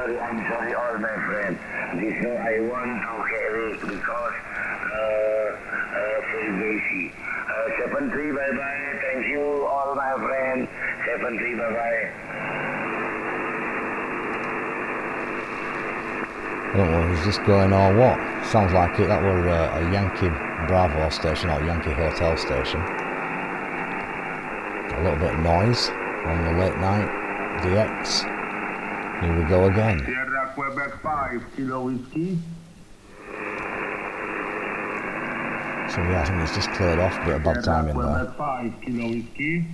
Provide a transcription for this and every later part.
I'm sorry, all my friends. This is I want to carry because privacy. 7-3, bye-bye. Thank you, all my friends. 7-3, bye-bye. I don't know if he's just going or what. Sounds like it. That were a Yankee Bravo station or Yankee Hotel station. A little bit of noise on the late night DX. Here we go again. Sierra Quebec 5, Kilo Whiskey. So yeah, I think it's just cleared off. A bit of bad timing there. Quebec 5, Kilo Whiskey.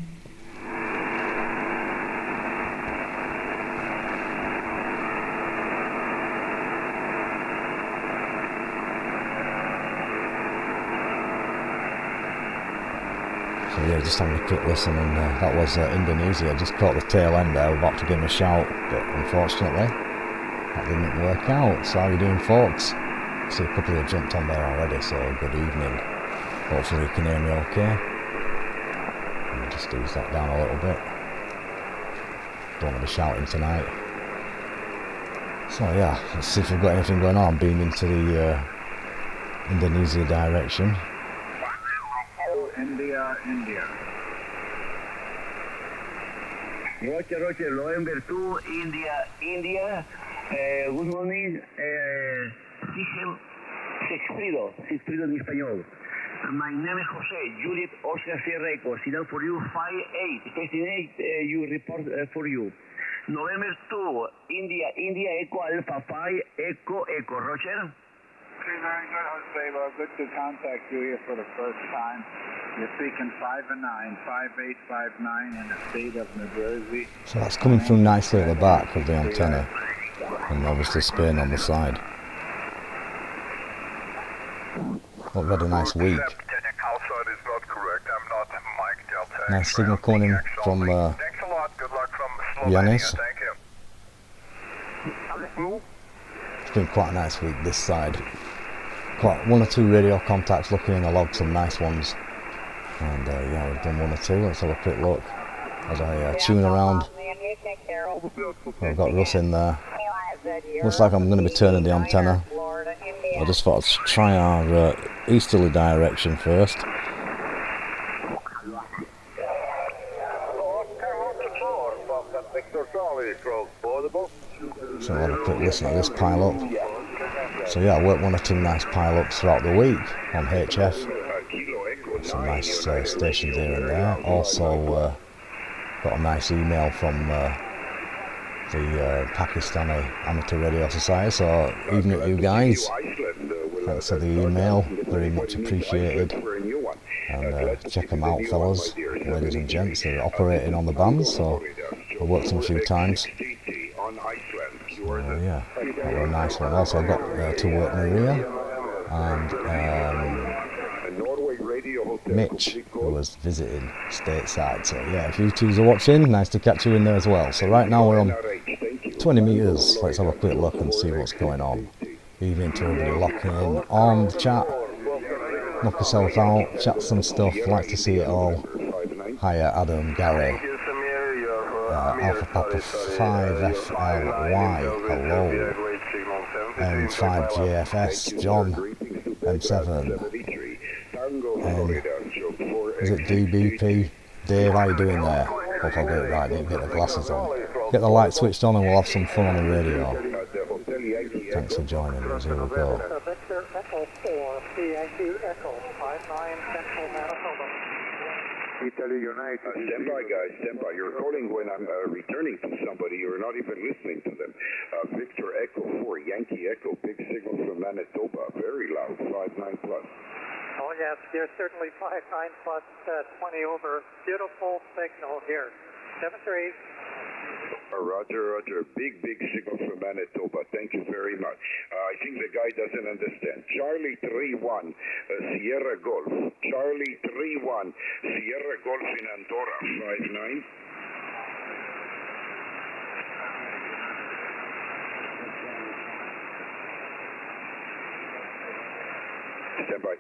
So yeah, just having a quick listen, and that was Indonesia. Just caught the tail end there. We're about to give him a shout, but unfortunately that didn't work out. So how are you doing, folks? I see a couple have jumped on there already, so good evening. Hopefully you can hear me okay. I'll just ease that down a little bit. Don't want to be shouting tonight. So yeah, let's see if we've got anything going on. Beam into the Indonesia direction. India. Roger, November 2, India. Good morning. Sigfrido en español. My name is Jose, Juliet Oscar Sierra Echo. Signal for you, 58. 58, you report for you. November 2, India Echo Alpha 5, Echo, Roger. Okay, very good, Jose. Well, good to contact you here for the first time. You're speaking 5 and 9, 5859 in the state of New Jersey. So that's coming through nicely at the back of the antenna, and obviously spin on the side. Well, we've had a nice week. Nice signal coming in from Yanis. It's been quite a nice week this side. Quite one or two radio contacts looking in the log, some nice ones. And yeah, we've done one or two. Let's have a quick look as I tune around. I've got Russ in there. Looks like I'm going to be turning the antenna. I just thought I'd try our easterly direction first. So I'll have a quick listen at this pile-up. So yeah, I worked one or two nice pile-ups throughout the week on HF. Some nice stations here and there. Also got a nice email from the Pakistani Amateur Radio Society, so evening to you guys. Thanks for the email, very much appreciated. And check them out, fellas, ladies and gents. They're operating on the bands, so I worked them a few times. Yeah, that was a nice one. Also, I got to work Maria and Mitch, who was visiting stateside. So yeah, if you twos are watching, nice to catch you in there as well. So right now we're on 20 metres. Let's have a quick look and see what's going on. Evening to everybody locking in on the chat. Knock yourself out, chat some stuff, like to see it all. Hiya Adam, Gary. Alpha Papa 5FLY, hello. M5JFS, John, M7. Is it DBP? Dave, how you doing there? Hope I got it right, didn't get the glasses on. Get the light switched on and we'll have some fun on the radio. Thanks for joining us, here we go. Italy United. Stand by, guys, stand by. You're calling when I'm returning to somebody. You're not even listening to them. Victor Echo 4, Yankee Echo, big signal from Manitoba. Very loud, 59 plus. Oh, yes, you're certainly 59 plus 20 over. Beautiful signal here. 7-3. Roger. Big signal from Manitoba. Thank you very much. I think the guy doesn't understand. Charlie 3-1, Sierra Golf. Charlie 3-1, Sierra Golf in Andorra, 5-9. Stand by.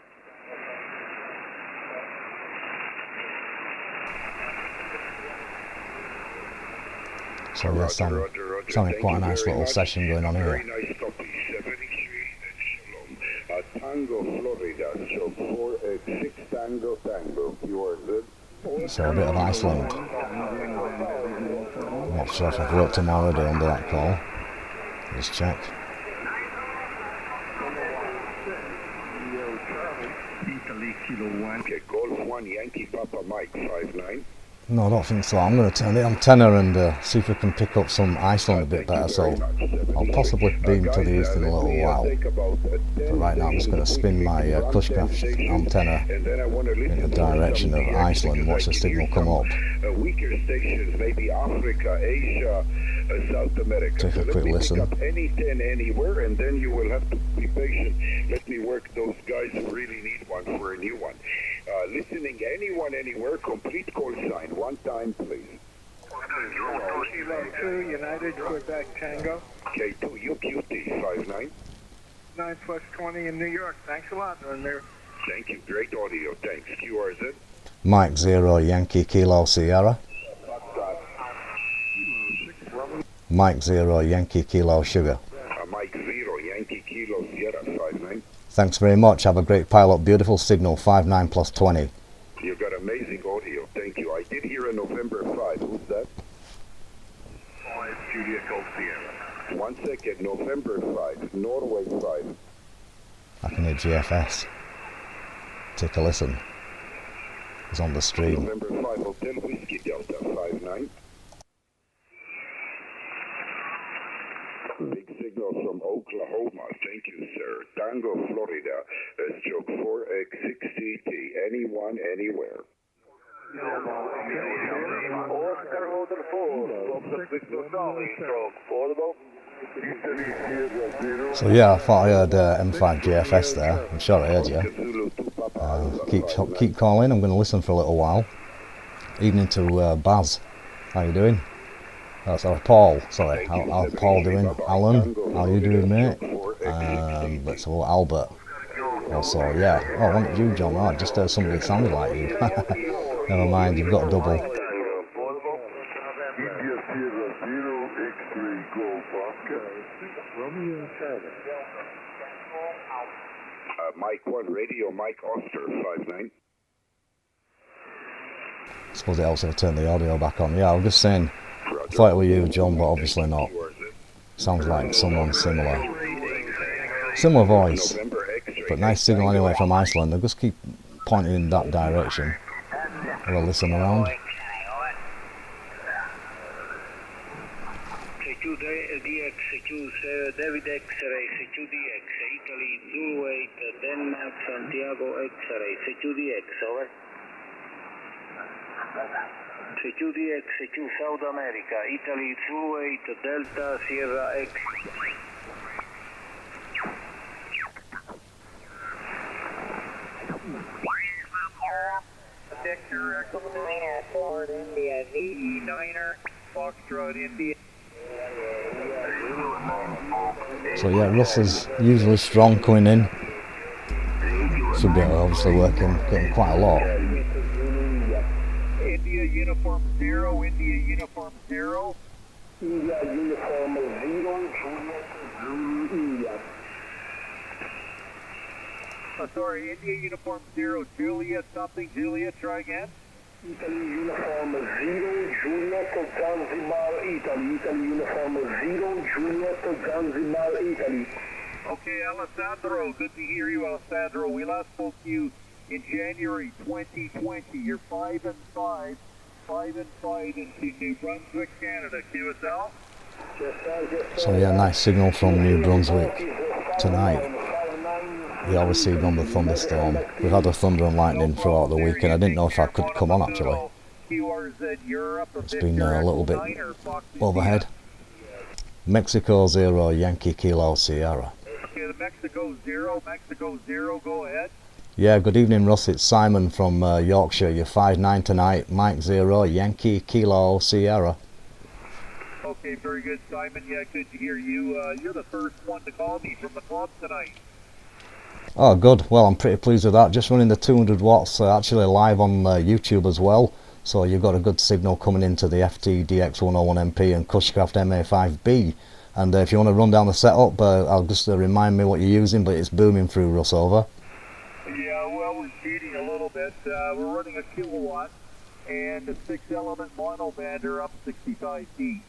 So yeah, sounding quite a nice little session going on here. Very nice copy, 73 and Shalom. Tango, Florida, stroke 486 Tango Tango. You are good. So a bit of Iceland. I'm not sure if I've worked him already under that call. Let's check. Okay, Golf 1 Yankee Papa Mike 59. No, I don't think so. I'm going to turn it on tenor and see if we can pick up some Iceland a bit better. So I'll possibly beam to the east in a little while. But right now I'm just going to spin my Cushcraft antenna in the direction of Iceland and watch the signal come up. Weaker stations, maybe Africa, Asia, South America. Take a quick listen. Up any 10 anywhere, and then you will have to be patient. Let me work those guys who really need one for a new one. Listening anyone, anywhere, complete call sign. One time, please. Kilo 2, United, Quebec, Tango. K2, UQT, 59. 9+20 in New York. Thanks a lot, Ramir. Thank you. Great audio. Thanks. QRZ. Mike 0, Yankee Kilo Sierra. Mike 0, Yankee Kilo Sugar. Mike 0, Yankee Kilo Sierra, 59. Thanks very much. Have a great pilot. Beautiful signal. 59+20. You got amazing audio. Thank you. I did hear a November 5. Who's that? 5, Juliet Golf Sierra. 1 second. November 5. Norway 5. I can hear GFS. Take a listen. He's on the stream. November 5, Hotel Whiskey Delta, 59. Big signal from Oklahoma. Thank you, sir. Tango, Florida. Stroke 4X6TT. Anyone, anywhere. Oscar Hotel 4, So yeah, I thought I heard M5 GFS there. I'm sure I heard you. Keep calling. I'm going to listen for a little while. Evening to Baz. How you doing? Sorry, Paul. Sorry, how Paul doing? Alan, how you doing, mate? Let's have Albert. Also, yeah. Oh, wasn't you, John? Oh, I just heard somebody that sounded like you. Never mind, you've got a double. Mike 1, radio, Mike Oster, 59. I suppose it helps if I turn the audio back on. Yeah, I was just saying, I thought it were you, John, but obviously not. Sounds like someone similar. Similar voice, but nice signal anyway from Iceland. They'll just keep pointing in that direction. We'll listen around. David X-ray, CQDX, Italy, Zulu 8, Denmark, Santiago X-ray, CQDX, over. CQDX, CQ South America, Italy, Zulu 8, Delta, Sierra X. Victor, Echo Ford, India, VE9er, Foxtrot, India. So yeah, Russ is usually strong coming in. Should be obviously getting quite a lot. India Uniform 0, India Uniform 0. India Uniform 0, Juliet. Sorry, India Uniform 0, Juliet something, Juliet, try again. Italy Uniform 0, Juliet, Zanzibar, Italy. Italy Uniform 0, Juliet, Zanzibar, Italy. Okay, Alessandro, good to hear you, Alessandro. We last spoke to you in January 2020. You're 5 and 5 into New Brunswick, Canada. QSL? So yeah, nice signal from New Brunswick tonight. You always see on the thunderstorm. We've had a thunder and lightning throughout the weekend. I didn't know if I could come on actually. It's been a little bit overhead. Mexico 0, Yankee Kilo Sierra. Okay, the Mexico 0, go ahead. Yeah, good evening, Russ. It's Simon from Yorkshire. You're 5-9 tonight. Mike 0, Yankee Kilo Sierra. Okay, very good, Simon. Yeah, good to hear you. You're the first one to call me from the club tonight. Oh, good. Well, I'm pretty pleased with that. Just running the 200 watts, actually live on YouTube as well. So you've got a good signal coming into the FT-DX101MP and Cushcraft MA5B. And if you want to run down the setup, I'll just remind me what you're using, but it's booming through, Russ, over. Yeah, well, we're cheating a little bit. We're running a kilowatt and a 6-element mono bander up 65 feet.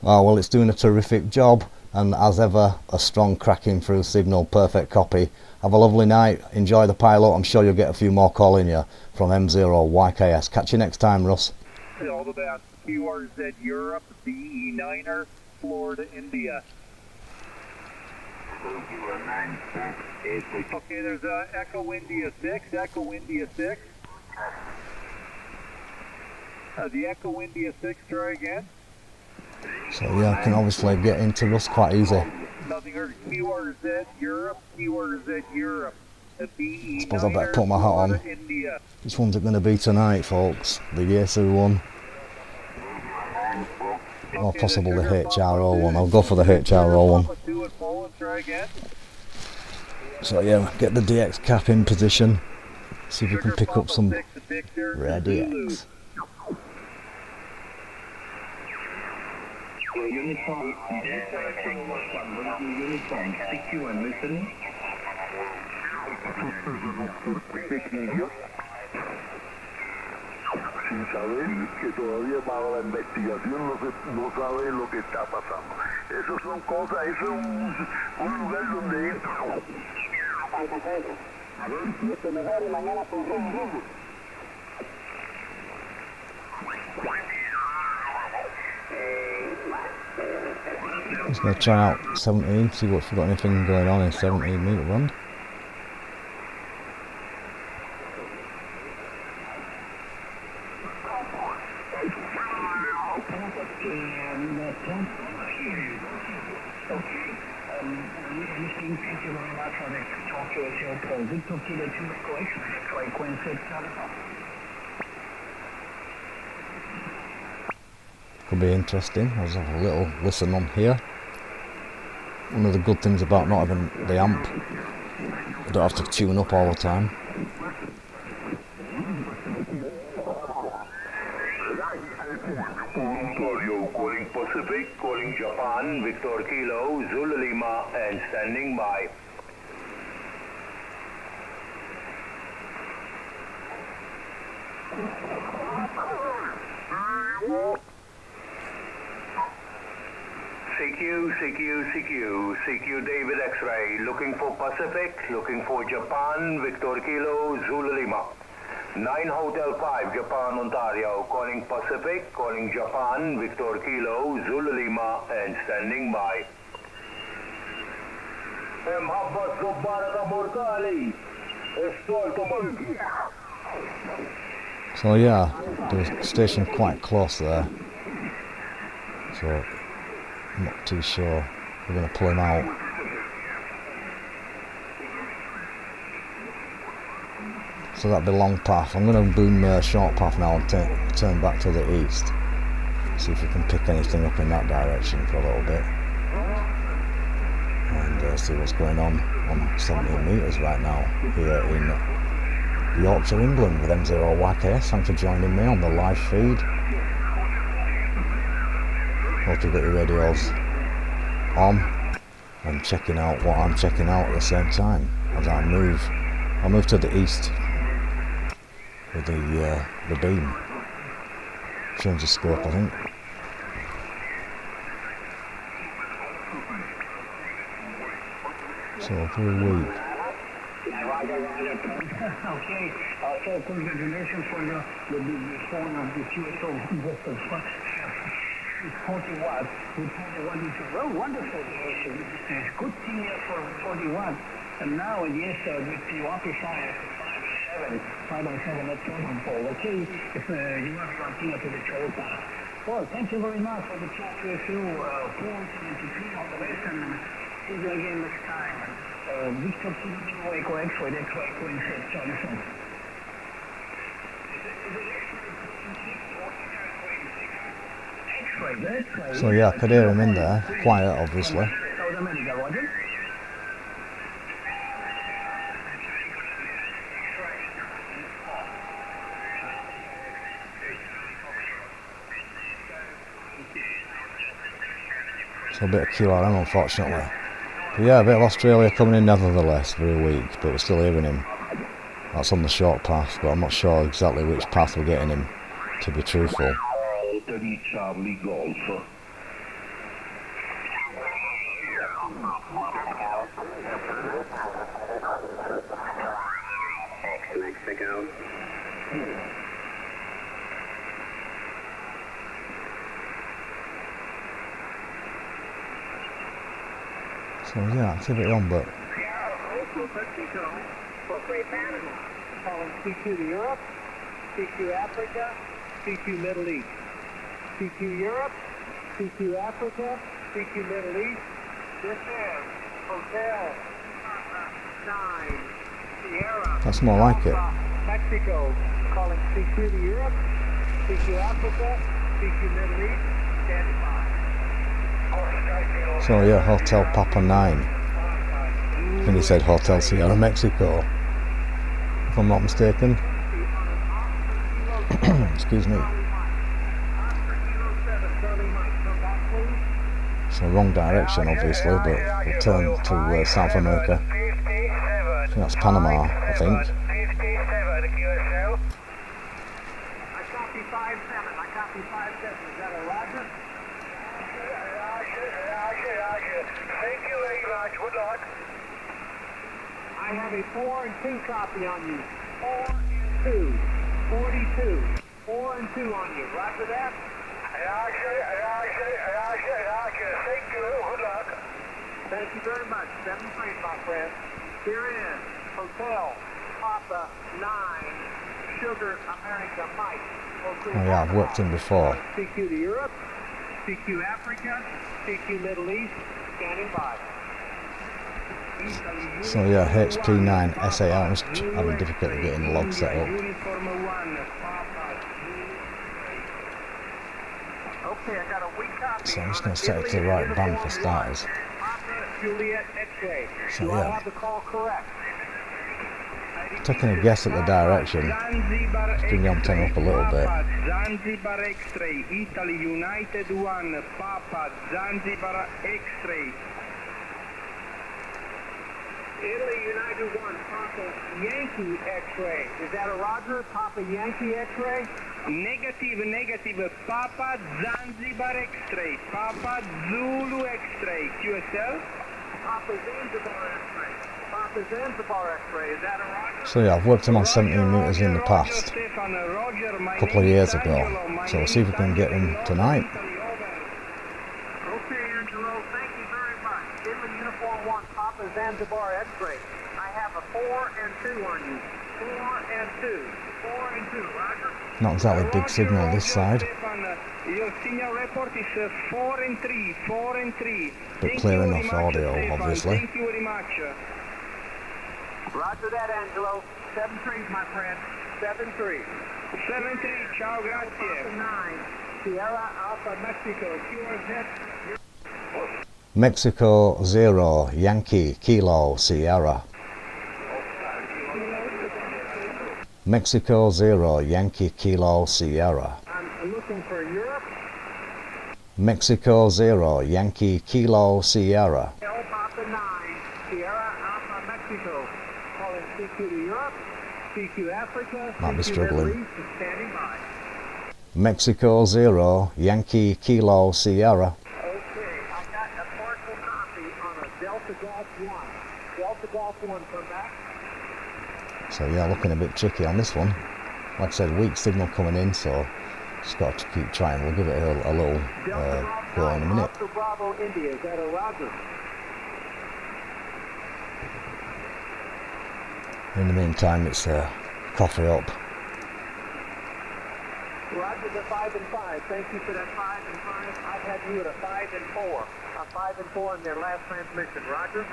Oh, well, it's doing a terrific job, and as ever, a strong cracking through signal, perfect copy. Have a lovely night, enjoy the pilot. I'm sure you'll get a few more calling you from M0YKS. Catch you next time, Russ. All the best. QRZ Europe, BE9er, Florida, India. Okay, there's Echo India 6, Echo India 6. The Echo India 6, try again. So yeah, I can obviously get into Russ quite easy. Nothing heard. QRZ Europe, QRZ Europe. I suppose I better put my hat on. India. Which one's it going to be tonight, folks? The Yesu one? Or possibly the HRO one. I'll go for the HRO one. So yeah, get the DX cap in position. See if we can pick up some rare DX. Sin saber que todavía bajo la investigación no sabe lo que está pasando. Eso son cosas, eso es un lugar donde entra. A ver si esto mejor y mañana con rumbo. Just going to try out 17, see if we've got anything going on in 17 metre run. Could be interesting. I'll have a little listen on here. One of the good things about not having the amp, I don't have to tune up all the time. Calling Pacific, calling Japan, Victor Kilo, Zulu Lima, and standing by. CQ David X-Ray, looking for Pacific, looking for Japan, Victor Kilo, Zulu Lima. 9 Hotel 5, Japan, Ontario, calling Pacific, calling Japan, Victor Kilo, Zulu Lima, and standing by. So yeah, the station quite close there. So I'm not too sure we're going to pull him out. So that'd be long path. I'm going to boom short path now and turn back to the east. See if we can pick anything up in that direction for a little bit. And see what's going on 17 metres right now here in Yorkshire, England with M0YKS. Thanks for joining me on the live feed. Hope you've got your radios on and checking out what I'm checking out at the same time as I move. I'll move to the east with the beam. Change the scope, I think. So for a week. Okay, so congratulations for the phone of the QSO. 40 watts with 41 inches. Well, wonderful. Good thing for 40 watts. And now, yes, with the amplifier 5x7 at 7 pole. Okay, if you are plugging up to the Toyota. Well, thank you very much for the chat with you. 473 on the list, and see you again next time. Victor Kilo Echo X-Ray, that's why I couldn't say Jonathan. So yeah, I could hear him in there, quiet obviously. So a bit of QRM, unfortunately. But yeah, a bit of Australia coming in nevertheless, very weak, but we're still hearing him. That's on the short path, but I'm not sure exactly which path we're getting him, to be truthful. Charlie Golf. Mexico. So yeah, activity on, but Calling CQ to Europe, CQ Africa, CQ Middle East. CQ Europe, CQ Africa, CQ Middle East. This is Hotel 9 Sierra. that's more like it. Mexico, calling CQ to Europe, CQ Africa, CQ Middle East, standing by. So yeah, Hotel Papa 9. I think he said Hotel Sierra Mexico, if I'm not mistaken. Excuse me. So wrong direction obviously, but we'll turn to South America. I think that's Panama, I think. I have a 4 and 2 copy on you. 4 and 2. 42. 4 and 2 on you. Roger that? Thank you. Good luck. Thank you very much. 7-3, my friend. Here is Hotel Papa 9 Sugar America Mike. Oh yeah, I've worked in before. CQ to Europe, CQ Africa, CQ Middle East, standing by. So yeah, HP9 SAL, I'm just having difficulty getting the log set up. Okay, I got a weak copy. So I'm just going to set it to the right band for starters. Juliet X-ray. So Do I yeah, have the call correct? taking a guess at the direction. Just bring the antenna up a little bit. Zanzibar X-ray, Italy United 1, Papa Zanzibar X-ray. Italy United 1, Papa Yankee X-ray. Is that a Roger? Papa Yankee X-ray? Negative, Papa Zanzibar X-ray, Papa Zulu X-ray, QSL? Papa Zanzibar X-ray. Papa Zanzibar X-ray. Is that a Roger? So yeah, I've worked him on 17 metres in the past, a couple of years ago. So we'll see if we can get him tonight. Okay, Angelo, thank you very much. Italy Uniform 1, Papa Zanzibar X-ray. I have a 4 and 2 on you. 4 and 2. 4 and 2, Roger. Not exactly big signal this side, Your signal report is 4 and 3, 4 and 3. but clear enough audio, obviously. Thank you very much. Roger that, Angelo. 7-3, my friend. 7-3. 7-3, ciao, grazie. 9, Sierra Alpha Mexico, QRZ. Mexico 0, Yankee Kilo Sierra. Mexico 0, Yankee Kilo Sierra. I'm looking for Europe. Mexico 0, Yankee Kilo Sierra. El Papa 9, Sierra Alpha Mexico. Calling CQ to Europe, CQ Africa, Might be CQ struggling. Middle East, is standing by. Mexico 0, Yankee Kilo Sierra. Okay, I got a partial copy on a Delta Golf 1. Delta Golf 1, come back. So yeah, looking a bit tricky on this one. Like I said, weak signal coming in, so just got to keep trying. We'll give it a little go in a minute. Delta Bravo India, is that a Roger? In the meantime, it's coffee up. Roger the 5 and 5. Thank you for that 5 and 5. I've had you at a 5 and 4. A 5 and 4 in their last transmission. Roger.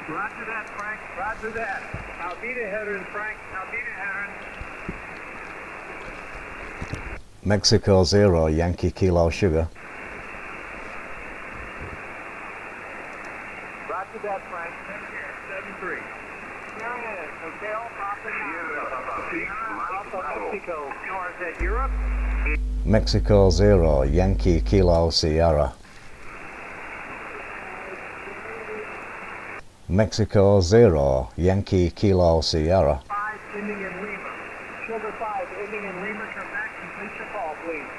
Roger that, Frank. Roger that. I'll be the header, Frank. I'll be the header. Mexico 0, Yankee Kilo Sugar. Roger that, Frank. 7-3. Marion, Hotel Papa Alpha Mexico. QRZ Europe. Mexico 0, Yankee Kilo Sierra. Mexico 0, Yankee Kilo Sierra. 5 ending in Lima. Sugar 5 ending in Lima. Come back, complete your call, please.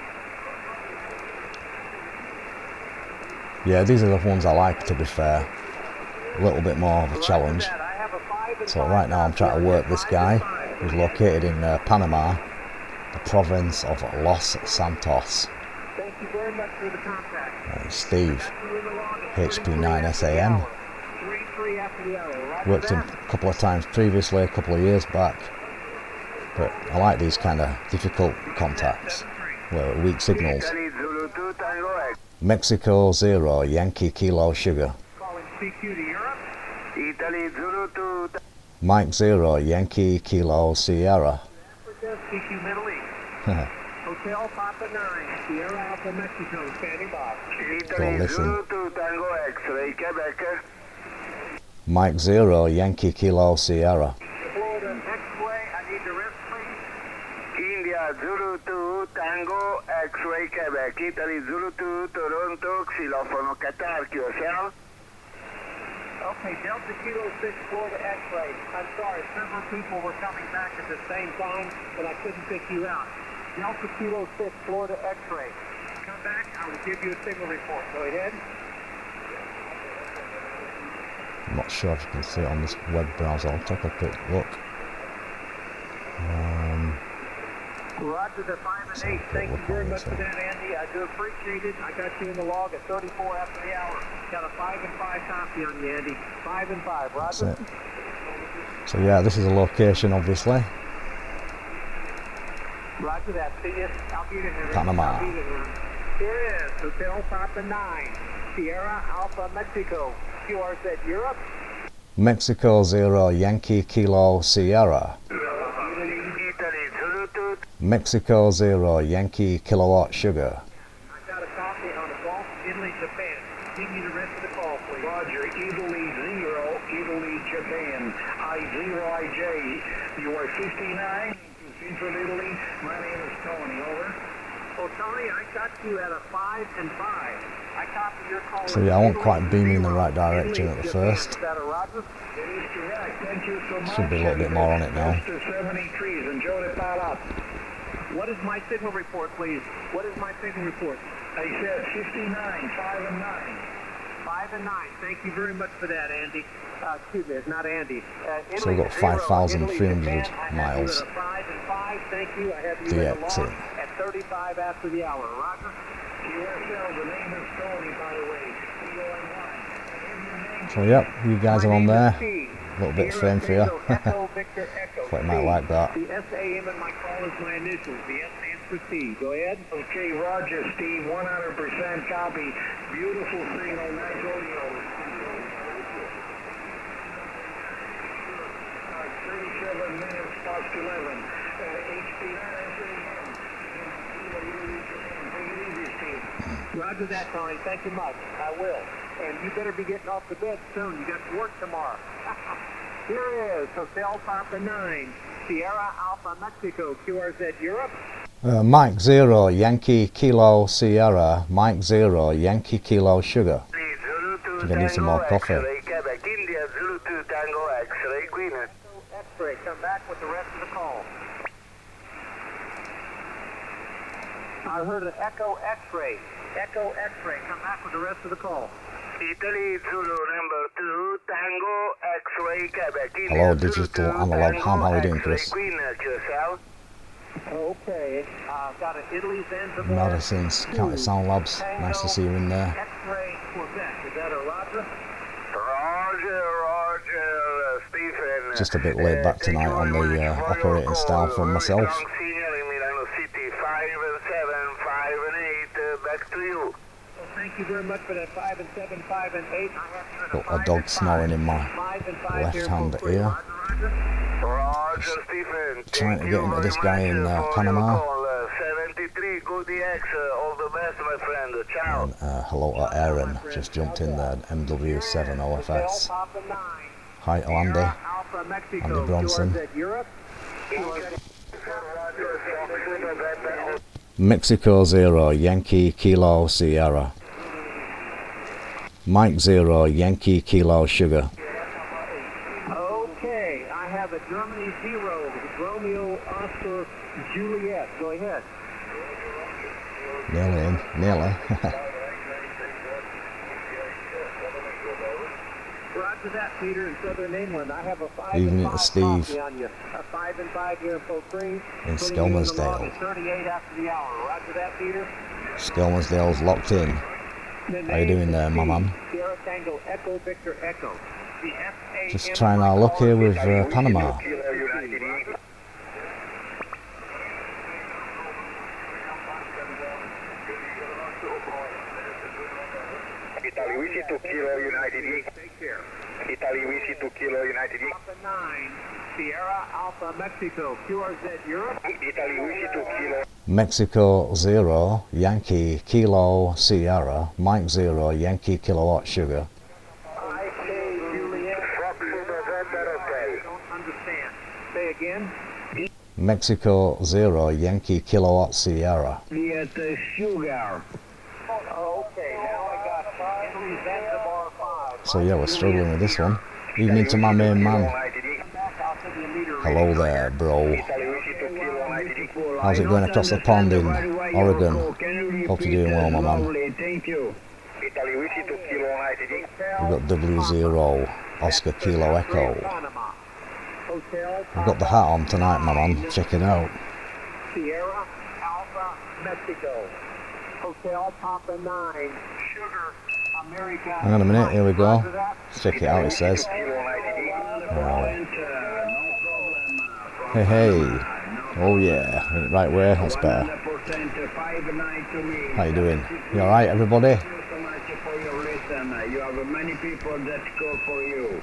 Yeah, these are the ones I like, to be fair. A little bit more of a challenge. So right now I'm trying to work this guy who's located in Panama, the province of Los Santos. Thank you very much for the contact. Steve, HP9SAM. 3-3 after the hour. Worked him a couple of times previously, a couple of years back. But I like these kind of difficult contacts, where weak signals. Mexico 0, Yankee Kilo Sugar. Calling CQ to Europe. Italy Zulu 2. Mike 0, Yankee Kilo Sierra. Africa, CQ Middle East. Hotel Papa 9, Sierra Alpha Mexico, standing by. Italy listen. Zulu 2 Tango X-ray Quebec. Mike 0, Yankee Kilo Sierra. Florida X-ray, I need the rest, please. India Zulu 2 Tango X-ray Quebec. Italy Zulu 2 Toronto Xylophone Qatar QSL. Okay, Delta Kilo 6 Florida X-ray. I'm sorry, several people were coming back at the same time, and I couldn't pick you out. Delta Kilo 6 Florida X-ray. Come back, I will give you a signal report. Go ahead. I'm not sure if you can see it on this web browser. I'll take a quick look. Roger the 5 and 8. Thank you very much for that, Andy. I do appreciate it. I got you in the log at 34 after the hour. Got a 5 and 5 copy on you, Andy. 5 and 5. Roger. That's it. So yeah, this is a location, obviously. Roger that. See you. I'll be there. Panama. Here is Hotel Papa 9, Sierra Alpha Mexico. QRZ Europe. Mexico 0, Yankee Kilo Sierra. Italy Zulu 2. Mexico 0, Yankee Kilowatt Sugar. I got a copy on the Gulf, Italy, Japan. Give me the rest of the call, please. Roger, Italy 0, Italy, Japan. I0IJ, you are 59 to Central Italy. My name is Tony, over. Oh, Tony, I got you at a 5 and 5. I copied your call. So yeah, I wasn't quite beaming in the right direction at the first. Is that a Roger? It is correct. Thank you so much. Should be a little bit more on it now. Mr. 73s, enjoy the pilot. What is my signal report, please? What is my signal report? I said 59, 5 and 9. 5 and 9. Thank you very much for that, Andy. Excuse me, it's not Andy. So we've got 5,300 miles. 5 and 5. Thank you. I have you The in the exit. log at 35 after the hour. Roger. QSL, the name is Tony, by the way. So yep, you guys are on there. A A little bit of fame for you. Thought you might like that. The SAM in my call is my initials. The S stands for C. Go ahead. Okay, Roger, Steve, 100% copy. Beautiful signal, nice audio. 37 minutes past 11. Roger that, Tony. Thank you much. I will. And you better be getting off the bed soon. You got to work tomorrow. Here is Hotel Papa 9, Sierra Alpha Mexico, QRZ Europe. Mike 0, Yankee Kilo Sierra. Mike 0, Yankee Kilo Sugar. I think I need some more coffee. India Zulu 2 Tango X-ray Queen. X-ray. Come back with the rest of the call. I heard an Echo X-ray. Echo X-ray. Come back with the rest of the call. Italy Zulu number 2 Tango X-ray Quebec. Hello, digital analog ham. How are you doing, Chris? Okay. Got an Italy Zanzibar. Madison's County Sound Labs. Nice to see you in there. X-ray Quebec. Is that a Roger? Roger, Stephen. Just a bit laid back tonight on the operating style from myself. City 5 and 7, 5 and 8. Back to you. Well, thank you very much for that 5 and 7, 5 and 8. Got a dog snoring in my left-hand ear. Roger, Stephen. Trying to get into this guy in Panama. 73 Go DX, all the best, my friend. Ciao. And hello to Aaron, just jumped in there, MW7OFS. Hi to Andy Bronson. Mexico 0, Yankee Kilo Sierra. Mike 0, Yankee Kilo Sugar. Okay, I have a Germany 0, Romeo Oscar Juliet. Go ahead. Nearly in, nearly. Roger that, Peter, in Southern England. I have a 5 Evening and to 5 Steve. copy on you. A 5 and 5 here in Full Spring. In Skelmersdale. 38 after the hour. Roger that, Peter. Skelmersdale's locked in. How you doing there, my man? Sierra Tango Echo Victor Echo. Just trying our luck here with Panama. Italy, we see 2 Kilo United East. Take care. Italy, we see 2 Kilo United East. Alpha 9, Sierra Alpha Mexico, QRZ Europe. Italy, we see 2 Kilo. Mexico 0, Yankee Kilo Sierra. Mike 0, Yankee Kilowatt Sugar. IK Juliet. I don't understand. Say again. Mexico 0, Yankee Kilowatt Sierra. Yes, sugar. Okay, now I got 5, Zanzibar 5. So yeah, we're struggling with this one. Evening to my main man. Hello there, bro. How's it going across the pond in Oregon? Hope you're doing well, my man. Thank you. We've got W0, Oscar Kilo Echo. We've got the hat on tonight, my man. Check it out. Sierra Alpha Mexico. Hotel Papa 9. Sugar America. Hang on a minute, here we go. Let's check it out, it says. Hey, hey. Oh yeah, in the right way, that's better. How you doing? You alright, everybody? You have many people that call for you.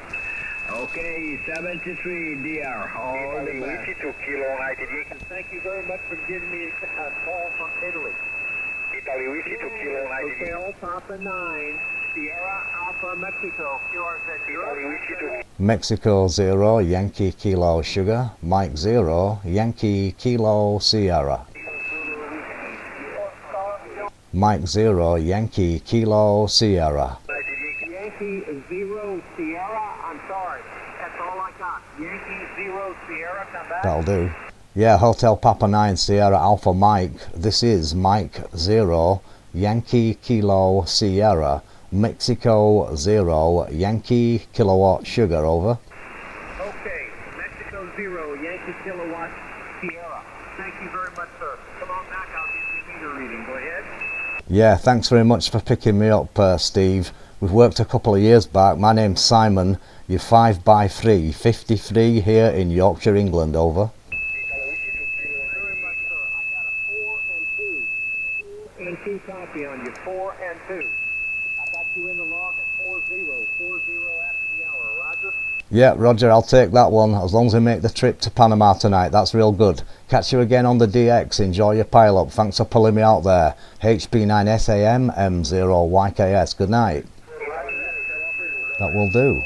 Okay, 73 dear. All the best. Thank you very much for giving me a call from Italy. Hotel Papa 9, Sierra Alpha Mexico, QRZ Europe. Mexico 0, Yankee Kilo Sugar. Mike 0, Yankee Kilo Sierra. Mike 0, Yankee Kilo Sierra. Yankee 0 Sierra, I'm sorry, that's all I got. Yankee 0 Sierra, come back. That'll do. Yeah, Hotel Papa 9, Sierra Alpha Mike. This is Mike 0, Yankee Kilo Sierra. Mexico 0, Yankee Kilowatt Sugar, over. Okay, Mexico 0, Yankee Kilowatt Sierra. Thank you very much, sir. Come on back, I'll give you a meter reading. Go ahead. Yeah, thanks very much for picking me up, Steve. We've worked a couple of years back. My name's Simon. You're 5x3, 53 here in Yorkshire, England, over. And 2 copy on you, 4 and 2. I got you in the log at 40 after the hour, Roger? Yeah, Roger, I'll take that one, as long as we make the trip to Panama tonight. That's real good. Catch you again on the DX. Enjoy your pile-up. Thanks for pulling me out there. HB9SAM, M0YKS. Good night. That will do.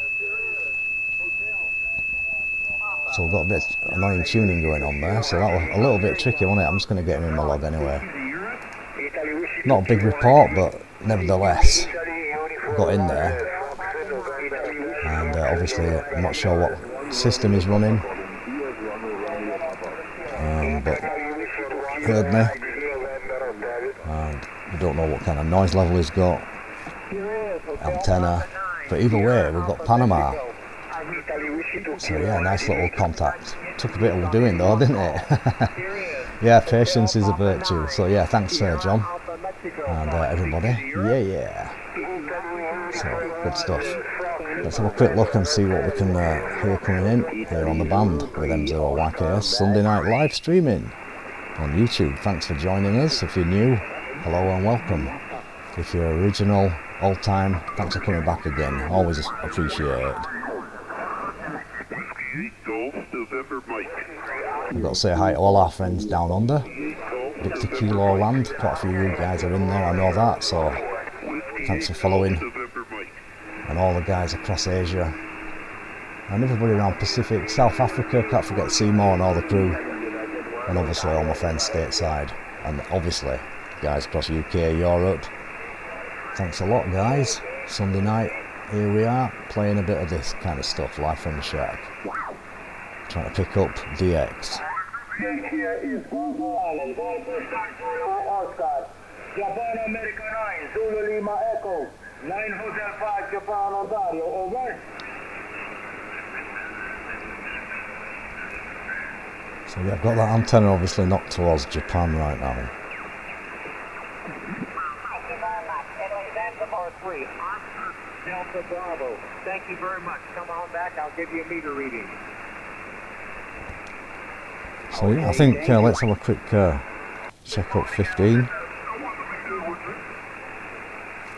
So we've got a bit of annoying tuning going on there, so that was a little bit tricky, wasn't it? I'm just going to get him in my log anyway. Not a big report, but nevertheless, got in there. And obviously, I'm not sure what system he's running, but heard me. And we don't know what kind of noise level he's got, antenna. But either way, we've got Panama. So yeah, nice little contact. Took a bit of doing though, didn't it? Yeah, patience is a virtue. So yeah, thanks John. And everybody. Yeah. So, good stuff. Let's have a quick look and see what we can hear coming in here on the band with M0YKS Sunday night live streaming on YouTube. Thanks for joining us. If you're new, hello and welcome. If you're original, old time, thanks for coming back again. Always appreciate it. We've got to say hi to all our friends down under. Victor Kilo land. Quite a few of you guys are in there, I know that, so thanks for following. And all the guys across Asia. And everybody around Pacific, South Africa, can't forget Seymour and all the crew. And obviously all my friends stateside. And obviously guys across UK, Europe. Thanks a lot, guys. Sunday night, here we are, playing a bit of this kind of stuff live from the shack. Trying to pick up DX. Here is Gonzalo, Oscar, Japan America 9, Zulu Lima Echo, 9 Hotel 5, Japan Ontario, over. So yeah, I've got that antenna obviously knocked towards Japan right now. Thank you very much. Delta 3, Oscar Delta Bravo. Thank you very much. Come on back, I'll give you a meter reading. So yeah, I think let's have a quick check up 15.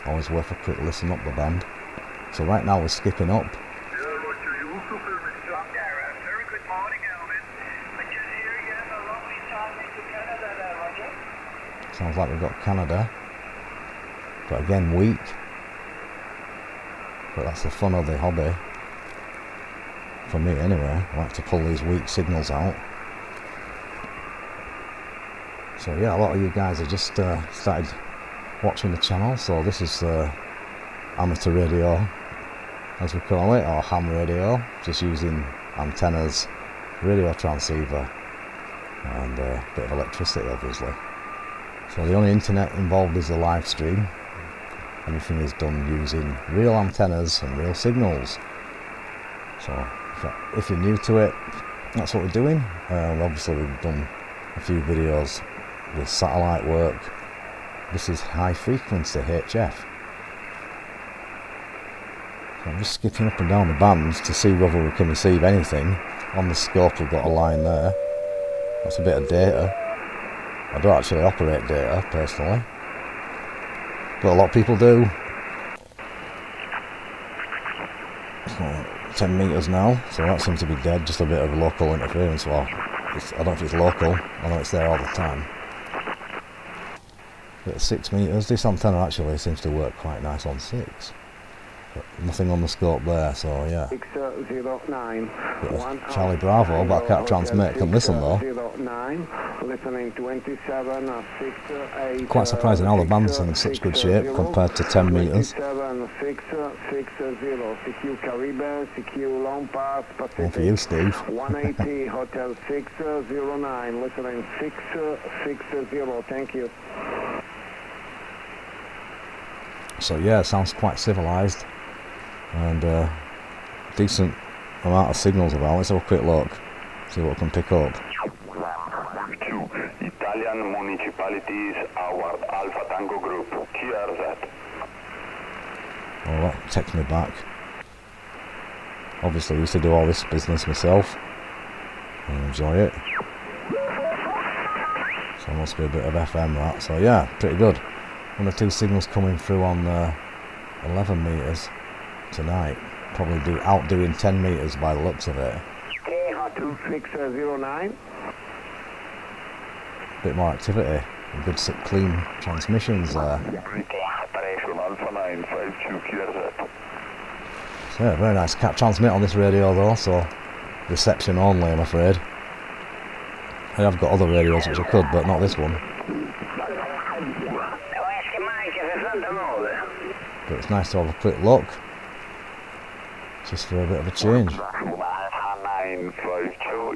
Always worth a quick listen up the band. So right now we're skipping up. Sounds like we've got Canada. But again, weak. But that's the fun of the hobby. For me anyway, I like to pull these weak signals out. So yeah, a lot of you guys have just started watching the channel, so this is amateur radio, as we call it, or ham radio, just using antennas, radio transceiver, and a bit of electricity obviously. So the only internet involved is the live stream. Everything is done using real antennas and real signals. So if you're new to it, that's what we're doing. Obviously we've done a few videos with satellite work. This is high frequency HF. So I'm just skipping up and down the bands to see whether we can receive anything. On the scope we've got a line there. That's a bit of data. I don't actually operate data personally, but a lot of people do. So 10 metres now, so that seems to be dead, just a bit of local interference. Well, I don't know if it's local, I know it's there all the time. But 6 metres, this antenna actually seems to work quite nice on 6. But nothing on the scope there, so yeah. 609. Charlie Bravo, but I can't transmit, can listen though. 09, listening 27, 6, 8, quite surprising how the band's in such good shape compared to 10 metres. 660, CQ Caribbean, CQ Long Pass, Pacific. One for you, Steve. 180, Hotel 609, listening 660, thank you. So yeah, it sounds quite civilised and decent amount of signals about. Let's have a quick look, see what we can pick up. 2 Italian municipalities, our Alpha Tango Group, hear that. Oh, that text me back. Obviously I used to do all this business myself and enjoy it. So it must be a bit of FM that, so yeah, pretty good. 1 or 2 signals coming through on 11 metres tonight. Probably outdoing 10 metres by the looks of it. 2609. Bit more activity, good clean transmissions there. So yeah, very nice. Can't transmit on this radio though, so reception only I'm afraid. I have got other radios which I could, but not this one. But it's nice to have a quick look, just for a bit of a change. 952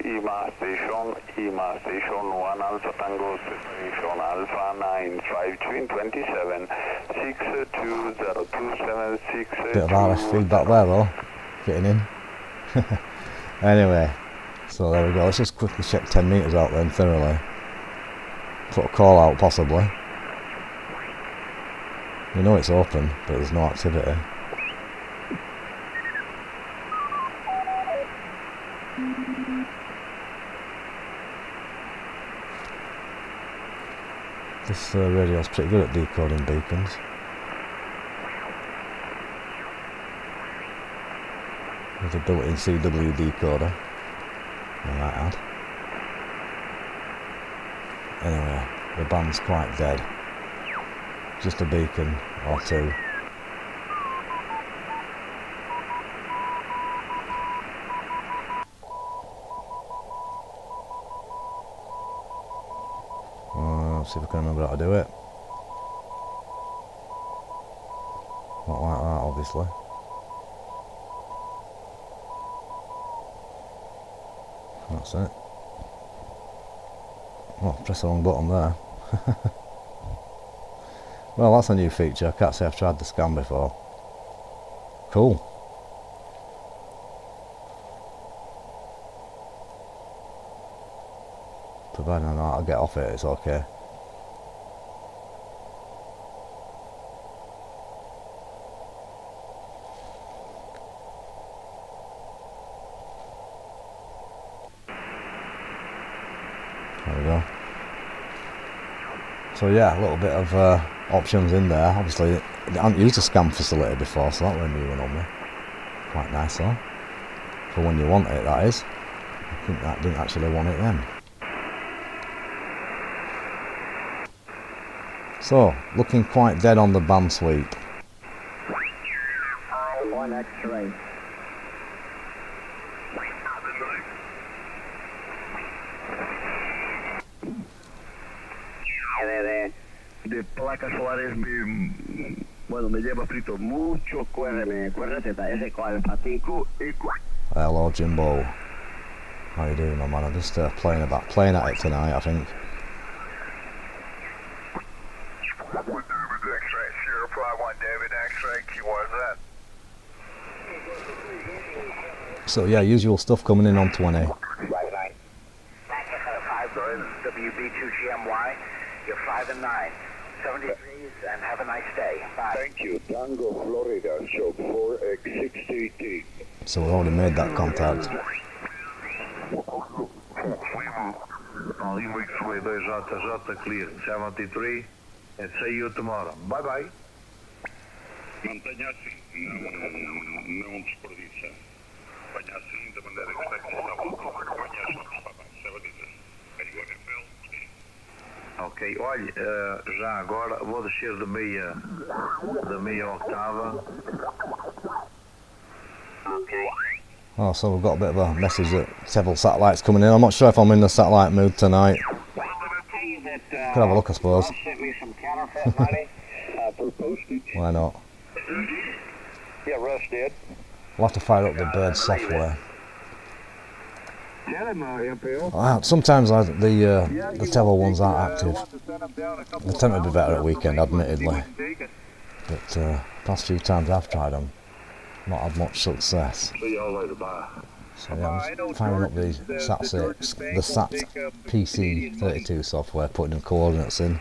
EMA station 1 Alpha Tango station Alpha 952 in 27 62027 Bit of RF feedback there though, getting in. Anyway, so there we go. Let's just quickly check 10 metres out then thoroughly. Put a call out possibly. You know it's open, but there's no activity. This radio's pretty good at decoding beacons. With a built-in CW decoder, I might add. Anyway, the band's quite dead. Just a beacon or two. See if I can remember how to do it. Not like that, obviously. That's it. Oh, press the wrong button there. Well, that's a new feature. I can't say I've tried the scan before. Cool. Providing I know how to get off it, it's okay. There we go. So yeah, a little bit of options in there. Obviously, I haven't used a scan facility before, so that was a new one on me. Quite nice though. For when you want it, that is. I think that didn't actually want it then. So, looking quite dead on the band sweep. One X-ray. De placas solares me lleva frito mucho. Acuérdate, ese 45 y 4. Hello Jimbo. How you doing, my man? I'm just playing at it tonight, I think. X-ray, 051 David X-ray, Q1 that. So yeah, usual stuff coming in on 20. Right 9. WB2GMY, you're 5 and 9. 73s and have a nice day. Bye. Thank you. Tango, Florida, show 4X618. So we've already made that contact. Ali weeks away, JJ clear. 73 and see you tomorrow. Bye bye. Mantenha assim, não desperdiça. Mantenha assim, da maneira que está aqui, está bom. Mantenha assim, está bem. 73. Ok, olha, já agora vou descer da meia octava. Okay. Oh, so we've got a bit of a message that several satellites coming in. I'm not sure if I'm in the satellite mood tonight. Could have a look, I suppose. Why not? Yeah, Russ did. We'll have to fire up the Bird software. Tell him, Sometimes the Tele ones aren't active. They tend to be better at weekend, admittedly. But past few times I've tried them, not had much success. See y'all later, bye. So yeah, I'm just firing up the SAT PC32 software, putting the coordinates in.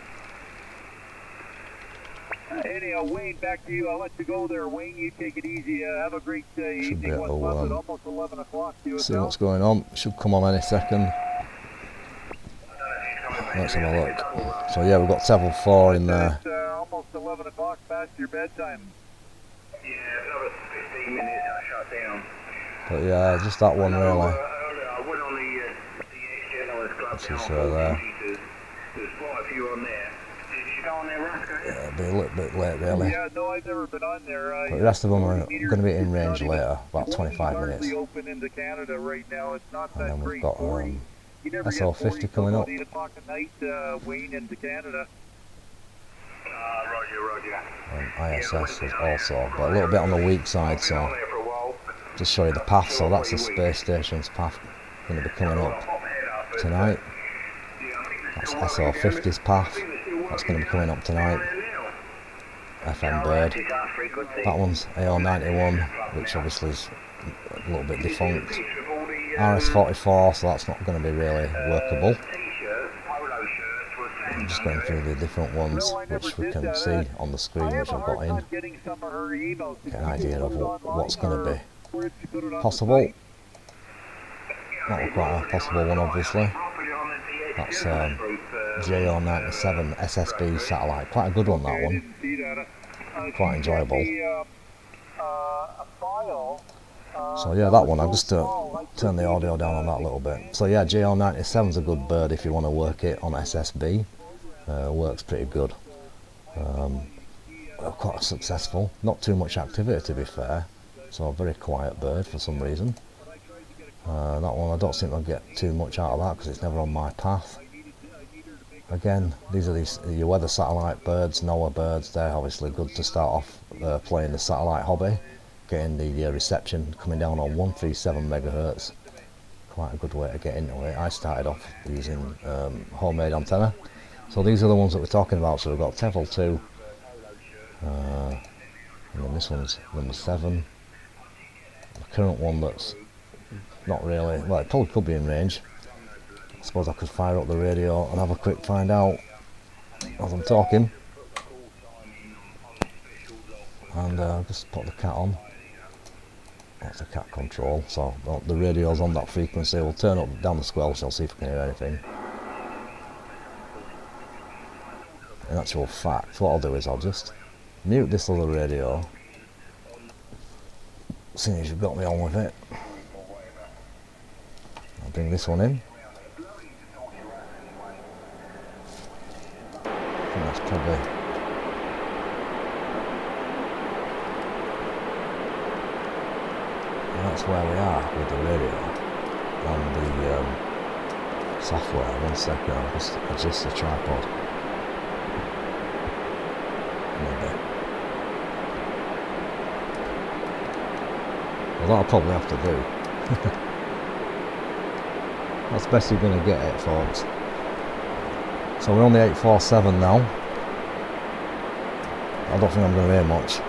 Anyhow, Wayne, back to you. I'll let you go there, Wayne. You take it easy. Have a great evening. What's left at almost 11 o'clock. See what's going on. Should come on any second. Let's have a look. So yeah, we've got Level 4 in there. Almost 11 o'clock, past your bedtime. Yeah, another 15 minutes I shut down. But yeah, just that one really. I went on the journalist club. Which is there. There's quite a few on there. Did you go on there, Roscoe? Yeah, it'll be a little bit late really. Yeah, no, I've never been on there. But the rest of them are going to be in range later, about 25 minutes. Open into Canada right now. It's not And that then we've great. got SL50 coming up. 8 o'clock at night, Wayne into Canada. Roger. And ISS is also, but a little bit on the weak side, so just show you the path. So that's the space station's path going to be coming up tonight. That's SL50's path. That's going to be coming up tonight. FM Bird. That one's AO91, which obviously is a little bit defunct. RS44, so that's not going to be really workable. I'm just going through the different ones which we can see on the screen, which I've got in. Get an idea of what's going to be possible. Not quite a possible one, obviously. That's JO97 SSB satellite. Quite a good one, that one. Quite enjoyable. So yeah, that one, I'll just turn the audio down on that a little bit. So yeah, JO97's a good bird if you want to work it on SSB. works pretty good. Quite successful, not too much activity to be fair, so a very quiet bird for some reason. That one I don't think I'll get too much out of that because it's never on my path. Again, these are your weather satellite birds, NOAA birds. They're obviously good to start off playing the satellite hobby, getting the reception coming down on 137 megahertz. Quite a good way to get into it. I started off using homemade antenna. So these are the ones that we're talking about. So we've got Tevel 2, and then this one's number 7. The current one that's not really, well, it probably could be in range. I suppose I could fire up the radio and have a quick find out as I'm talking. And just put the cat on. That's the cat control, so the radio's on that frequency. We'll turn up down the squelch, I'll see if we can hear anything. In actual fact, what I'll do is I'll just mute this other radio, seeing as you've got me on with it. I'll bring this one in. I think that's probably... that's where we are with the radio and the software. 1 second, I'll just adjust the tripod. Maybe. Well, that'll probably have to do. That's the best you're going to get it, folks. So we're on the 847 now. I don't think I'm going to hear much.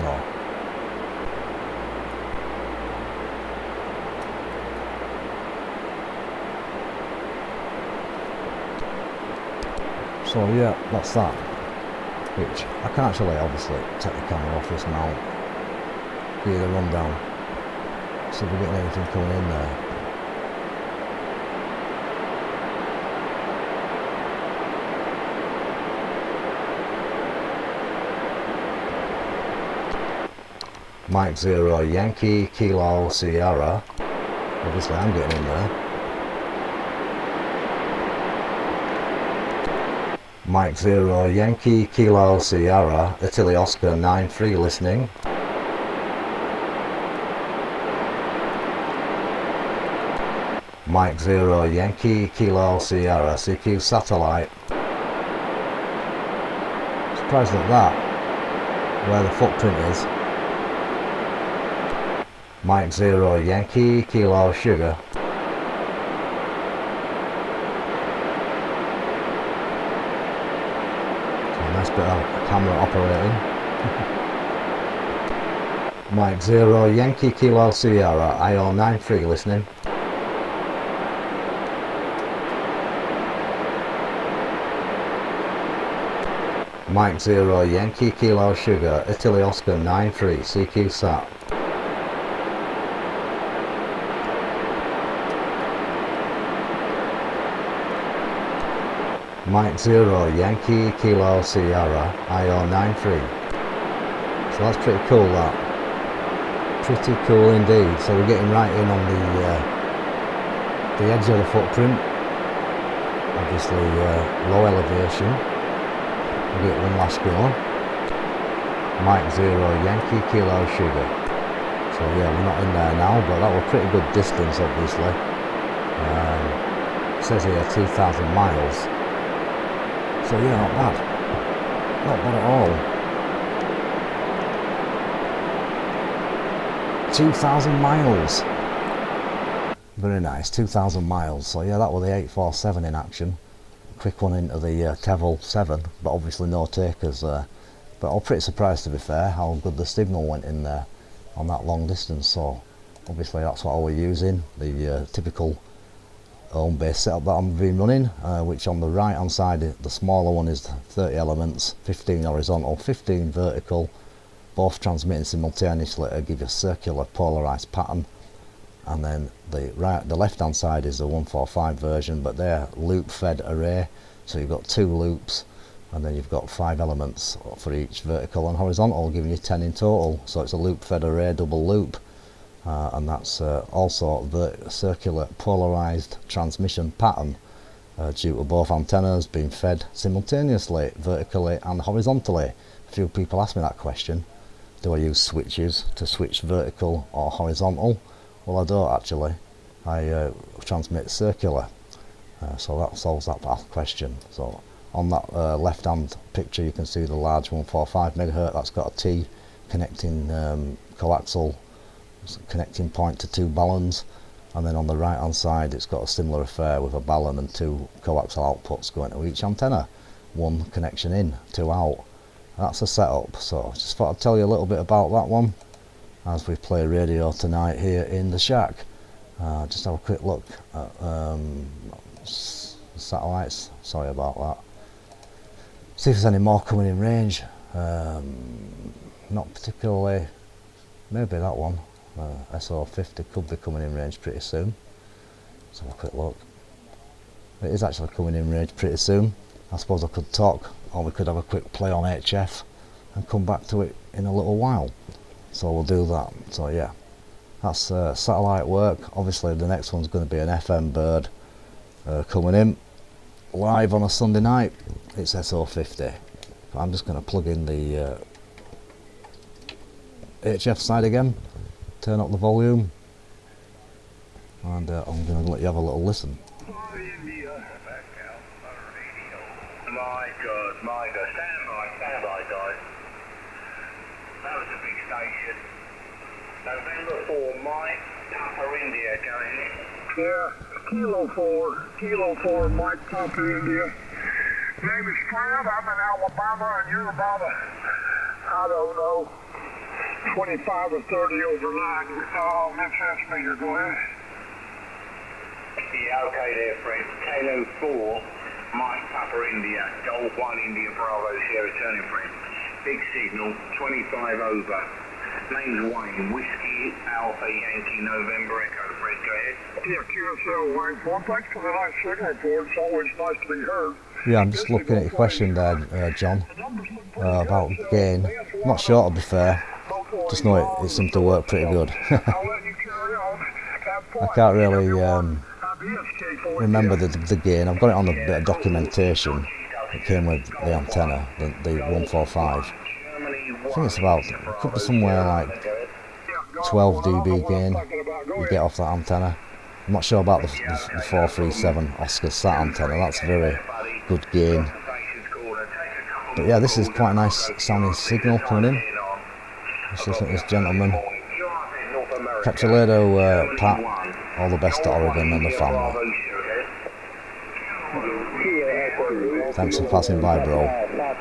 No. So yeah, that's that. Which I can actually obviously take the camera off this mount, give you the rundown, see if we're getting anything coming in there. Mike 0 Yankee Kilo Sierra, obviously I'm getting in there. Mike 0 Yankee Kilo Sierra Italy Oscar 93 listening. Mike 0 Yankee Kilo Sierra CQ satellite. Surprised at that, where the footprint is. Mike 0 Yankee Kilo Sugar. Nice bit of camera operating. Mike 0 Yankee Kilo Sierra IO 93 listening. Mike 0 Yankee Kilo Sugar Italy Oscar 93 CQ sat. Mike 0 Yankee Kilo Sierra IO 93. So that's pretty cool, that. Pretty cool indeed. So we're getting right in on the edge of the footprint. Obviously low elevation. We'll get one last go. Mike 0 Yankee Kilo Sugar. So yeah, we're not in there now, but that was pretty good distance obviously. It says here 2,000 miles. So yeah, not bad. Not bad at all. 2,000 miles. Very nice, 2,000 miles. So yeah, that was the 847 in action. Quick one into the Tevel 7, but obviously no takers there. But I'm pretty surprised, to be fair, how good the signal went in there on that long distance. So obviously that's what I was using, the typical home base setup that I've been running, which on the right hand side, the smaller one is 30 elements, 15 horizontal, 15 vertical, both transmitting simultaneously to give you a circular polarized pattern. And then the left hand side is the 145 version, but they're loop fed array, so you've got 2 loops and then you've got 5 elements for each vertical and horizontal, giving you 10 in total. So it's a loop fed array double loop. and that's also the circular polarised transmission pattern due to both antennas being fed simultaneously, vertically and horizontally. A few people ask me that question. Do I use switches to switch vertical or horizontal? Well, I don't actually. I transmit circular, so that solves that question. So on that left hand picture you can see the large 145 MHz, that's got a T connecting coaxial connecting point to two ballons, and then on the right hand side it's got a similar affair with a ballon and two coaxial outputs going to each antenna, one connection in, two out. That's the setup. So just thought I'd tell you a little bit about that one as we play radio tonight here in the shack. Just have a quick look at satellites, sorry about that. See if there's any more coming in range. Not particularly. Maybe that one, SO50, could be coming in range pretty soon. Let's have a quick look. It is actually coming in range pretty soon. I suppose I could talk, or we could have a quick play on HF and come back to it in a little while. So we'll do that. So yeah, that's satellite work. Obviously the next one's going to be an FM bird coming in live on a Sunday night. It's SO50. I'm just going to plug in the HF side again, turn up the volume, and I'm going to let you have a little listen. My God, stand by guys. That was a big station. November 4, Mike, Papa India going in. Yeah, Kilo 4, Mike Papa India. Name is Fred, I'm in Alabama, and you're about I don't know, 25 or 30 overnight. That's transmitter, go ahead. Yeah, okay there, Fred. Kilo 4, Mike Papa India, Golf 1 India Bravo Sierra turning, Fred. Big signal, 25 over. Name's Wayne, Whiskey Alpha Yankee November Echo, Fred, go ahead. Yeah, QSL Wayne. Well, thanks for the nice signal report. It's always nice to be heard. Yeah, I'm just looking at your question there, John, about gain. I'm not sure, to be fair. Just know it seems to work pretty good. I can't really remember the gain. I've got it on a bit of documentation. It came with the antenna, the 145. I think it's about, it could be somewhere like 12 dB gain you get off that antenna. I'm not sure about the 437 Oscar Sat antenna, that's very good gain. But yeah, this is quite a nice sounding signal coming in. Let's listen to this gentleman. Catch you later, Pat. All the best to Oregon and the family. Thanks for passing by, bro. Yeah,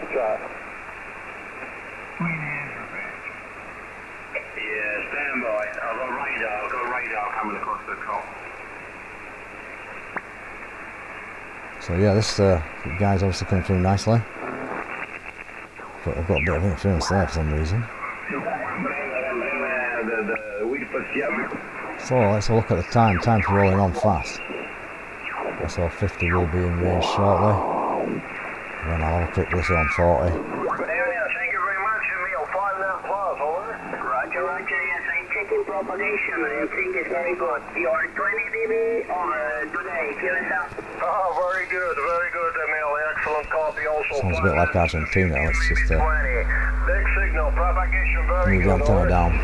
stand by. I've got radar coming across the top. So yeah, this guy's obviously coming through nicely. But I've got a bit of interference there for some reason. So let's have a look at the time. Time's rolling on fast. SO50 will be in range shortly. And then I'll have a quick listen on 40. Thank you very much, Emil. 5 now plus, over. Roger, yes, I'm checking propagation. I think it's very good. You're 20 dB today, QSL. Oh, very good, Emil. Excellent copy also. Sounds a bit like Argentina. Let's just big signal, propagation very move the antenna down.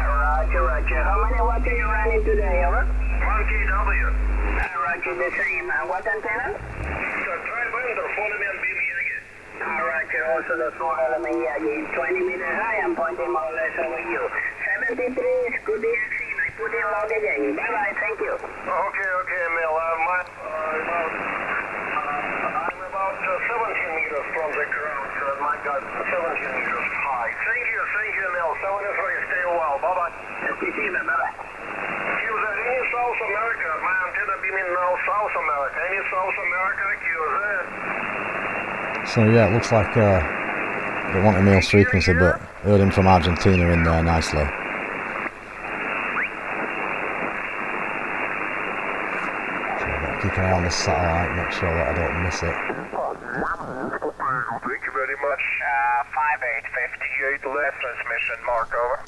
Roger. How many watts are you running today, over? 1 kW. Roger, the same. What antenna? Tri-bender, 40 BB again. Roger, also the 4 Miyagi, 20 meter high. I'm pointing more or less over you. 73 is good to see. I put in loud again. Bye-bye, thank you. Okay, Emil. I'm about 17 meters from the ground, so my God, 17 meters high. Thank you, Emil. 73, stay a while. Bye-bye. Bye-bye. Any South America, my antenna beaming now South America. Any South America, So yeah, it looks like they want Emil's frequency, but heard him from Argentina in there nicely. So I've got to keep an eye on the satellite, make sure that I don't miss it. Thank you very much. 5858 left transmission, mark over.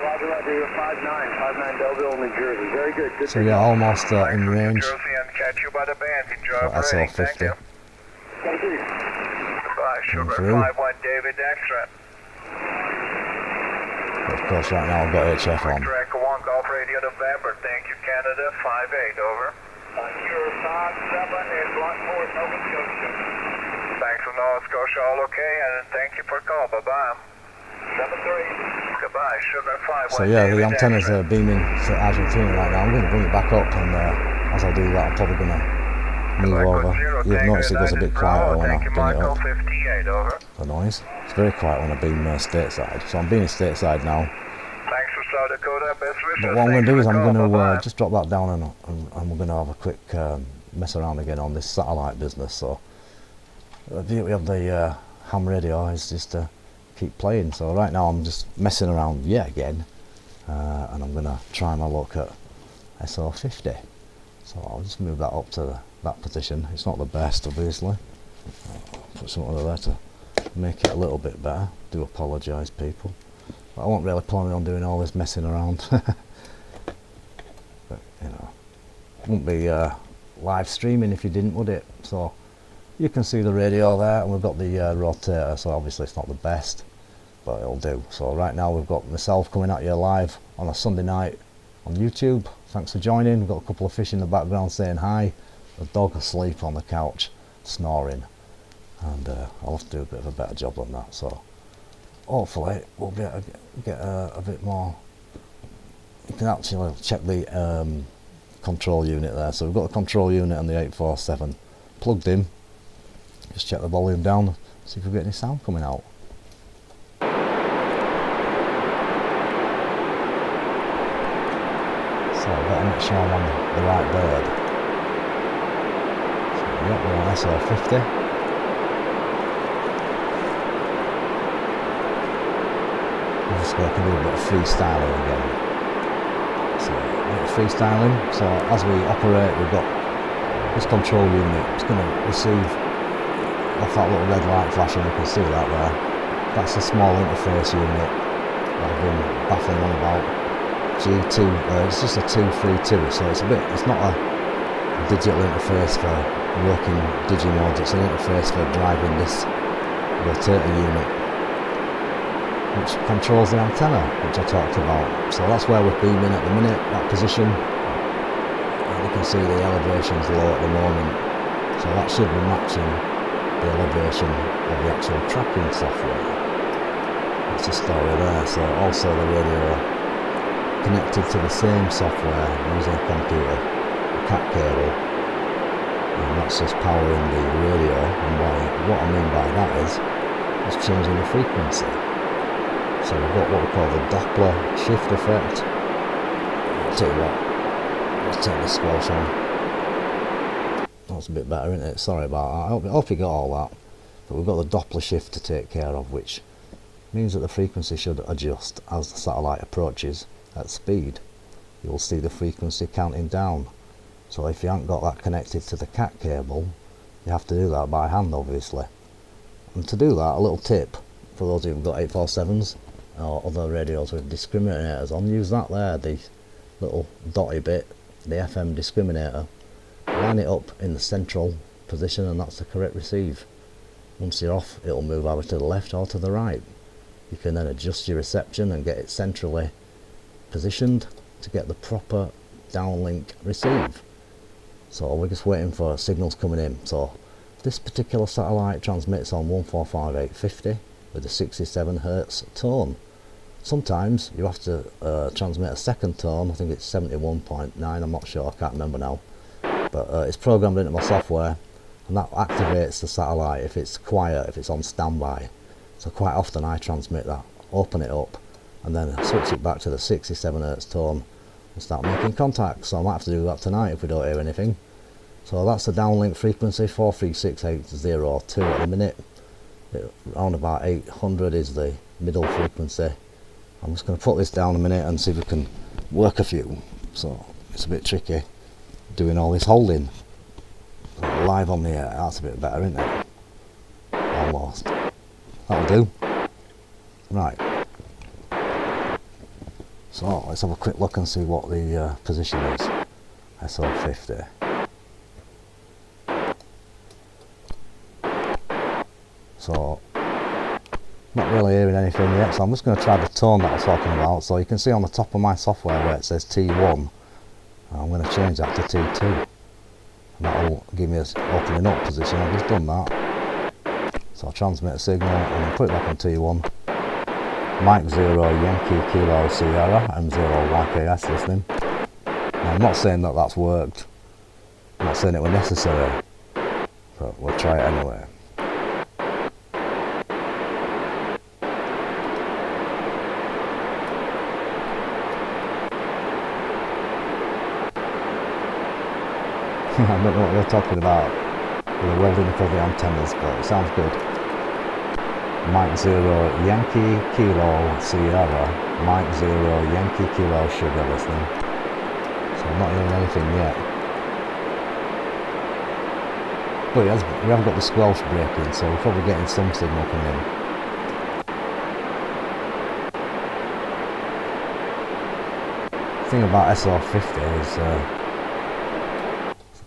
Roger, Roger, you're 59 Belleville, New Jersey. Very good. Good So yeah, almost in range. Jersey, and catch you by the band. Enjoy So operating. Thank SL50. you. Thank you. Goodbye, Sugar through. 51 David Extra. But of course, right now I've got HF on. Victor Echo 1 Golf Radio November. Thank you, Canada 58. Over. You're 57 in Blackport, Nova Scotia. Thanks for Nova Scotia. All okay, and thank you for call. Bye bye. 73. Goodbye, Sugar 51. So yeah, the David antennas Extra. are beaming to Argentina right now. I'm going to bring it back up, and as I do that, I'm probably going to move over. You've noticed it goes a bit quieter when I bring it up. 58, over. The noise. It's very quiet when I beam stateside. So I'm beaming stateside now. Thanks for South Dakota. Best wishes. But what I'm going to do is I'm going to Bye-bye. just drop that down, and we're going to have a quick mess around again on this satellite business. So the beauty of the ham radio is just to keep playing. So right now I'm just messing around yet again, and I'm going to try my luck at SL50. So I'll just move that up to that position. It's not the best, obviously. I'll put something there to make it a little bit better. Do apologise, people. But I wasn't really planning on doing all this messing around. But you know, it wouldn't be live streaming if you didn't, would it? So you can see the radio there, and we've got the rotator. So obviously it's not the best, but it'll do. So right now we've got myself coming at you live on a Sunday night on YouTube. Thanks for joining. We've got a couple of fish in the background saying hi. The dog asleep on the couch snoring, and I'll have to do a bit of a better job than that. So hopefully we'll get a bit more. You can actually check the control unit there. So we've got the control unit and the 847 plugged in. Just check the volume down, see if we get any sound coming out. So I've got to make sure I'm on the right bird. So yep, we're on SL50. I'm just going to do a bit of freestyling again. So a bit of freestyling. So as we operate, we've got this control unit. It's going to receive off that little red light flashing. You can see that there. That's a small interface unit that I've been baffling on about. G2, it's just a 232, so it's not a digital interface for working digimodes, it's an interface for driving this rotator unit, which controls the antenna, which I talked about. So that's where we're beaming at the minute, that position. And you can see the elevation's low at the moment, so that should be matching the elevation of the actual tracking software. That's the story there. So also the radio connected to the same software using a computer, a cat cable, and that's just powering the radio. And what I mean by that is it's changing the frequency. So we've got what we call the Doppler shift effect. I'll tell you what, let's turn the squelch on. That's a bit better, isn't it? Sorry about that. I hope you got all that. But we've got the Doppler shift to take care of, which means that the frequency should adjust as the satellite approaches at speed. You'll see the frequency counting down. So if you haven't got that connected to the cat cable, you have to do that by hand, obviously. And to do that, a little tip for those who've got 847s or other radios with discriminators on, use that there, the little dotty bit, the FM discriminator. Line it up in the central position, and that's the correct receive. Once you're off, it'll move either to the left or to the right. You can then adjust your reception and get it centrally positioned to get the proper downlink receive. So we're just waiting for signals coming in. So this particular satellite transmits on 145850 with a 67 Hz tone. Sometimes you have to transmit a second tone. I think it's 71.9, I'm not sure, I can't remember now, but it's programmed into my software, and that activates the satellite if it's quiet, if it's on standby. So quite often I transmit that, open it up, and then switch it back to the 67 Hz tone and start making contact. So I might have to do that tonight if we don't hear anything. So that's the downlink frequency, 436802 at the minute. Around about 800 is the middle frequency. I'm just going to put this down a minute and see if we can work a few. So it's a bit tricky doing all this holding live on the air. That's a bit better, isn't it? Almost. That'll do. Right. So let's have a quick look and see what the position is. SO50. So not really hearing anything yet, so I'm just going to try the tone that I was talking about. So you can see on the top of my software where it says T1, I'm going to change that to T2, and that'll give me an opening up position. I've just done that. So I'll transmit a signal and then put it back on T1. Mike 0 Yankee Kilo Sierra M0 YKS listening. Now, I'm not saying that that's worked, I'm not saying it was necessary, but we'll try it anyway. I don't know what they're talking about with the welding for the antennas, but it sounds good. Mike 0 Yankee Kilo Sierra, Mike 0 Yankee Kilo Sugar listening. So I'm not hearing anything yet. But we have got the squelch breaking, so we're probably getting some signal coming in. The thing about SR50 is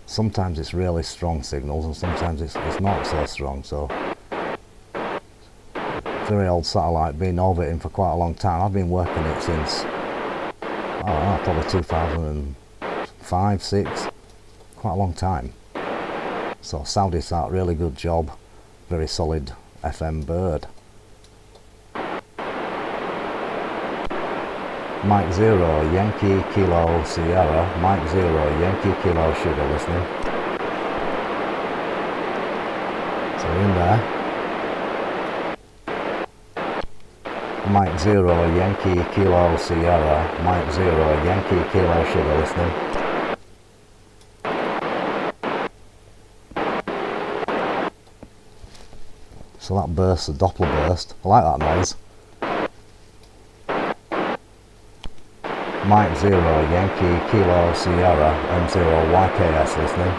sometimes it's really strong signals and sometimes it's not so strong. So very old satellite, been orbiting for quite a long time. I've been working it since, I don't know, probably 2005, 6, quite a long time. So Saudisat, really good job, very solid FM bird. Mike 0 Yankee Kilo Sierra, Mike 0 Yankee Kilo Sugar listening. So we're in there. Mike 0 Yankee Kilo Sierra, Mike 0 Yankee Kilo Sugar listening. So that burst, the Doppler burst, I like that noise. Mike 0 Yankee Kilo Sierra M0 YKS listening.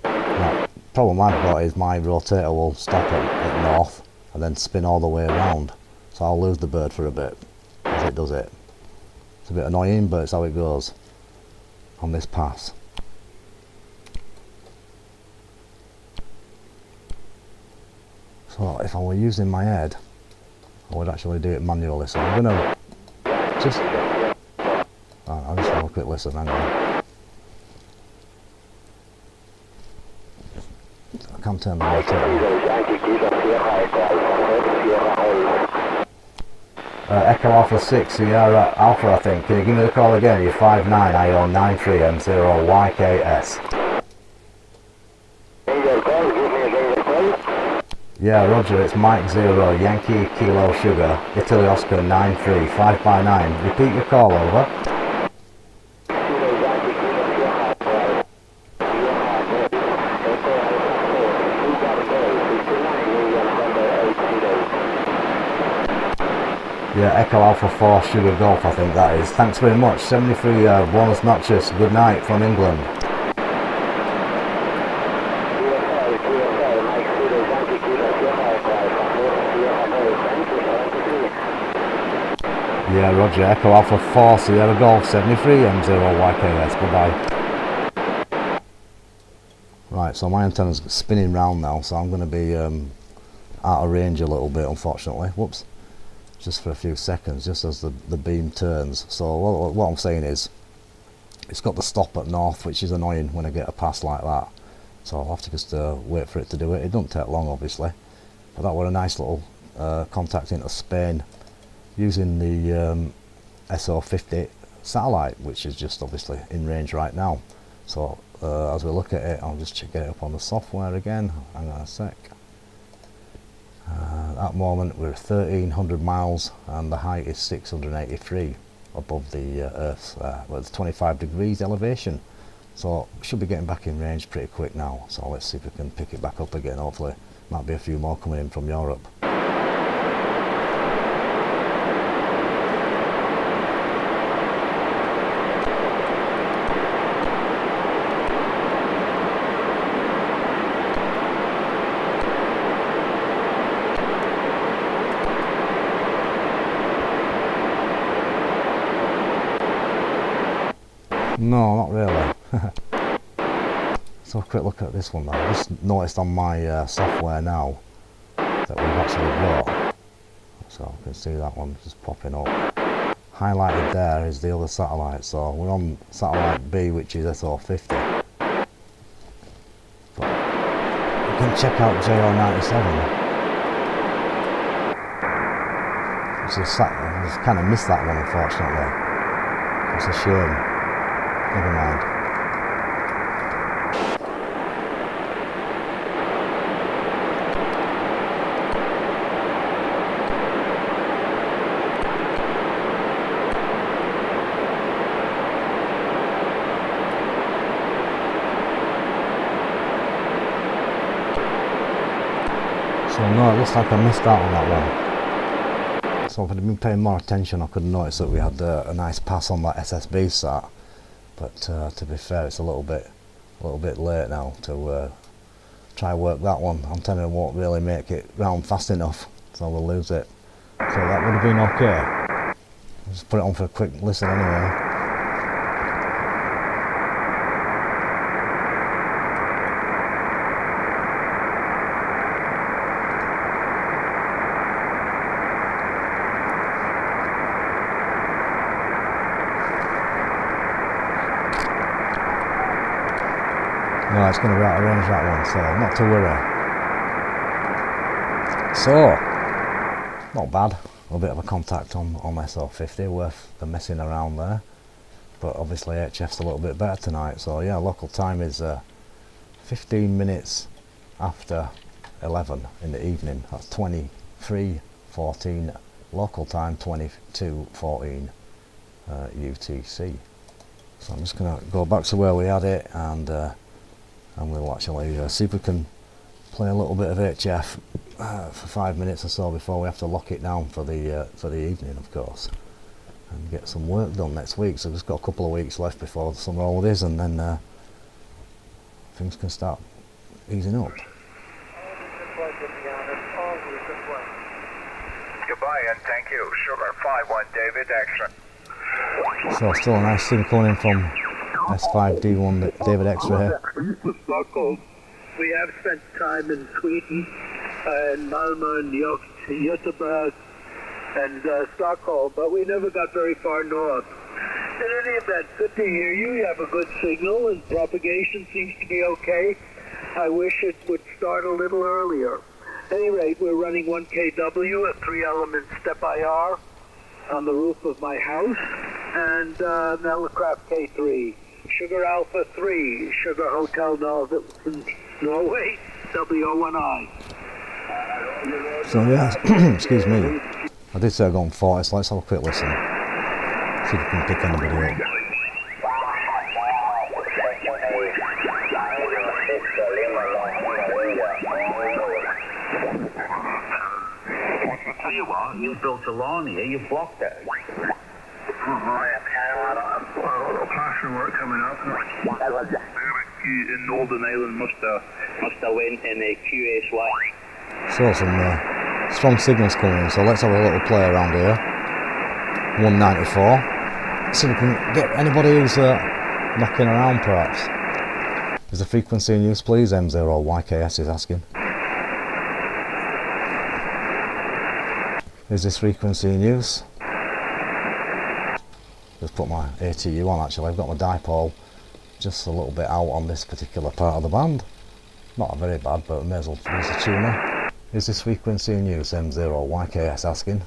Now, the problem I've got is my rotator will stop at north and then spin all the way around, so I'll lose the bird for a bit as it does it. It's a bit annoying, but it's how it goes on this pass. So if I were using my head, I would actually do it manually, so I'm going to just... I'll just have a quick listen, hang on. I can turn the rotator. Echo Alpha 6, Sierra Alpha I think. Can you give me the call again? You're 59 IO 93 M0 YKS. Yeah, Roger, it's Mike 0 Yankee Kilo Sugar, Italy Oscar 93 5x9. Repeat your call, over. Yeah, Echo Alpha 4 Sugar Golf I think that is. Thanks very much. 73 Buenos noches. Good night from England. Yeah, Roger, Echo Alpha 4 Sierra Golf 73 M0 YKS, bye-bye. Right, so my antenna's spinning round now, so I'm going to be out of range a little bit, unfortunately. Whoops. Just for a few seconds, just as the beam turns. So what I'm saying is, it's got the stop at north, which is annoying when I get a pass like that. So I'll have to just wait for it to do it. It doesn't take long, obviously. But that was a nice little contact into Spain, using the SO50 satellite, which is just obviously in range right now. So as we look at it, I'll just get it up on the software again. Hang on a sec. At the moment we're 1300 miles and the height is 683 above the Earth's well, it's 25 degrees elevation. So we should be getting back in range pretty quick now. So let's see if we can pick it back up again. Hopefully might be a few more coming in from Europe. No, not really. So a quick look at this one now. I just noticed on my software now that we've actually got, so you can see that one just popping up. Highlighted there is the other satellite, so we're on satellite B, which is SO50. But you can check out JO97. I just kind of missed that one, unfortunately. It's a shame. Never mind. So no, it looks like I missed out on that one. So if I'd been paying more attention, I could notice that we had a nice pass on that SSB sat. But to be fair, it's a little bit late now to try work that one. I'm telling you, I won't really make it round fast enough, so we'll lose it. So that would have been okay. I'll just put it on for a quick listen anyway. No, it's going to be out of range, that one, so not to worry. So, not bad. A little bit of a contact on SO50, worth the messing around there. But obviously HF's a little bit better tonight, so yeah, local time is 15 minutes after 11 in the evening. That's 23:14 local time, 22:14 UTC. So I'm just going to go back to where we had it, and we'll actually see if we can play a little bit of HF for 5 minutes or so before we have to lock it down for the evening, of course, and get some work done next week. So we've just got a couple of weeks left before the summer holidays, and then things can start easing up. Goodbye and thank you. Sugar 51 David Extra. So still a nice thing coming in from S5D1 David Extra here. Stockholm. We have spent time in Sweden, in Malmö and Göteborg and Stockholm, but we never got very far north. In any event, good to hear you. You have a good signal and propagation seems to be okay. I wish it would start a little earlier. At any rate, we're running 1 kW at 3-element step IR on the roof of my house, and Nellecraft K3. Sugar Alpha 3, Sugar Hotel Norway, WO1I. So yeah, excuse me. I did say I'd gone 40, so let's have a quick listen. See if we can pick anybody up. I'll tell you what, you built a lawn here, you blocked it. Plastering work coming up. In Northern Ireland must have went in a QSY. So some strong signals coming in, so let's have a little play around here. 194. See if we can get anybody who's knocking around perhaps. Is the frequency in use please? M0YKS is asking. Is this frequency in use? Just put my ATU on actually. I've got my dipole just a little bit out on this particular part of the band. Not very bad, but I may as well use the tuner. Is this frequency in use? M0YKS asking.